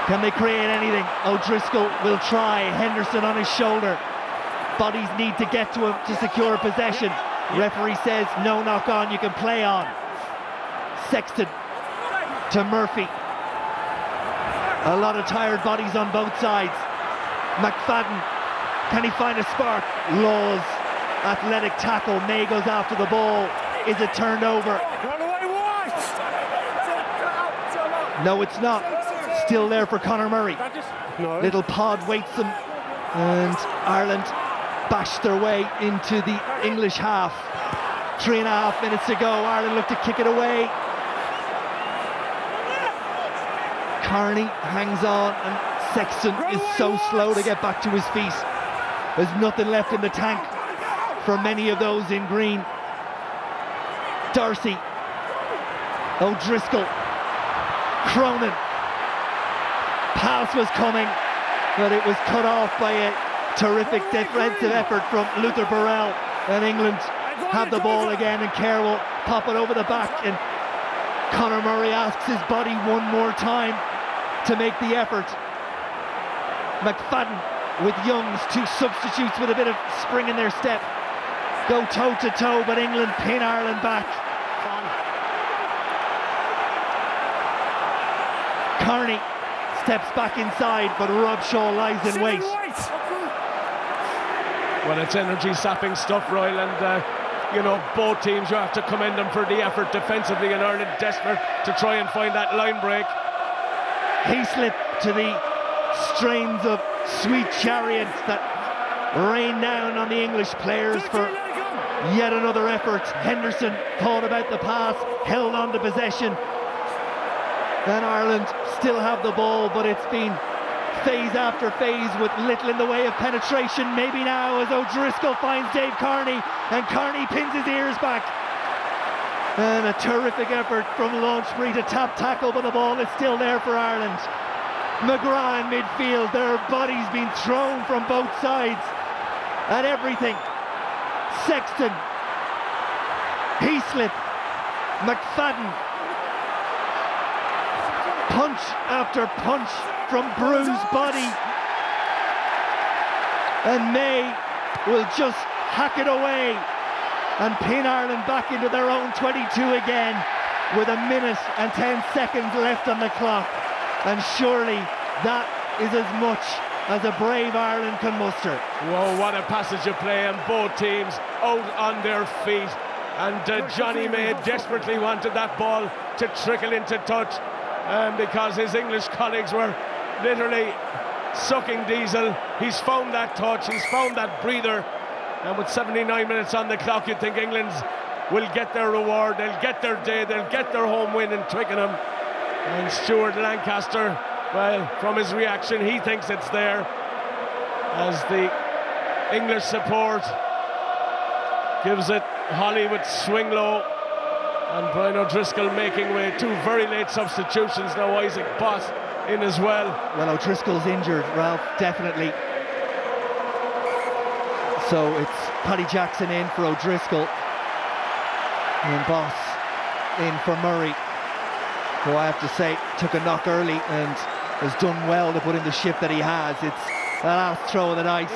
Can they create anything? O'Driscoll will try. Henderson on his shoulder. Bodies need to get to him to secure possession. Referee says no knock on, you can play on. Sexton to Murphy. A lot of tired bodies on both sides. McFadden, can he find a spark? Laws, athletic tackle. May goes after the ball. Is it turned over? No, it's not. Still there for Conor Murray. Little pod waits them, and Ireland bash their way into the English half. 3.5 minutes to go. Ireland look to kick it away. Kearney hangs on, and Sexton is so slow to get back to his feet. There's nothing left in the tank for many of those in green. Darcy, O'Driscoll, Cronin. Pass was coming, but it was cut off by a terrific defensive effort from Luther Burrell, and England have the ball again, and Kerr will pop it over the back, and Conor Murray asks his body one more time to make the effort. McFadden with Youngs, 2 substitutes with a bit of spring in their step, go toe to toe, but England pin Ireland back. Kearney steps back inside, but Rob Shaw lies in wait. Well, it's energy-sapping stuff, Royal, and you know, both teams, you have to commend them for the effort defensively, and Ireland desperate to try and find that line break. Heaslip to the strains of Sweet Chariots that rain down on the English players for yet another effort. Henderson thought about the pass, held on to possession. And Ireland still have the ball, but it's been phase after phase with little in the way of penetration. Maybe now as O'Driscoll finds Dave Kearney, and Kearney pins his ears back. And a terrific effort from Launchbury to tap tackle, but the ball is still there for Ireland. McGrath in midfield, their bodies being thrown from both sides at everything. Sexton, Heaslip, McFadden. Punch after punch from bruised body, and May will just hack it away and pin Ireland back into their own 22 again with 1 minute and 10 seconds left on the clock, and surely that is as much as a brave Ireland can muster. Whoa, what a passage of play, and both teams out on their feet, and Johnny May desperately wanted that ball to trickle into touch. Because his English colleagues were literally sucking diesel. He's found that touch, he's found that breather, and with 79 minutes on the clock, you'd think England will get their reward, they'll get their day, they'll get their home win in Twickenham. And Stuart Lancaster, well, from his reaction, he thinks it's there, as the English support gives it. Holly with swing low, and Brian O'Driscoll making way. 2 very late substitutions now. Isaac Boss in as well. Well, O'Driscoll's injured, Ralph, definitely. So it's Paddy Jackson in for O'Driscoll. And Boss in for Murray, who I have to say took a knock early and has done well to put in the shift that he has. It's the last throw of the night.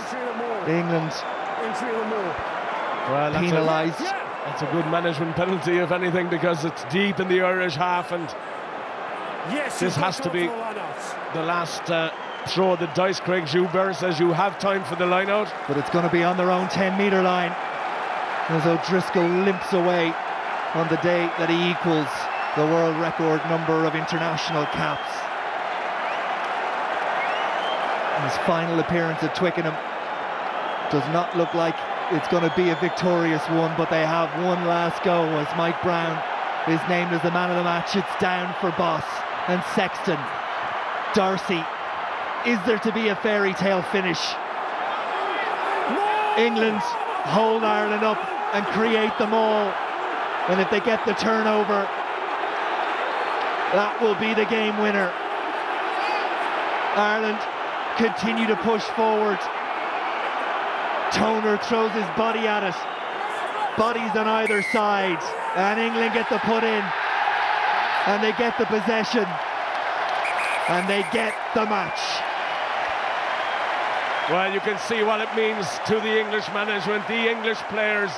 England Well, penalised. That's a good management penalty, if anything, because it's deep in the Irish half, and this has to be the last throw of the dice. Craig Joubert says you have time for the line out. But it's going to be on their own 10-metre line as O'Driscoll limps away on the day that he equals the world record number of international caps. His final appearance at Twickenham does not look like it's going to be a victorious one, but they have one last go as Mike Brown is named as the man of the match. It's down for Boss and Sexton. Darcy, is there to be a fairy tale finish? England hold Ireland up and create them all, and if they get the turnover, that will be the game winner. Ireland continue to push forward. Toner throws his body at it. Bodies on either side, and England get the put in, and they get the possession, and they get the match. Well, you can see what it means to the English management, the English players.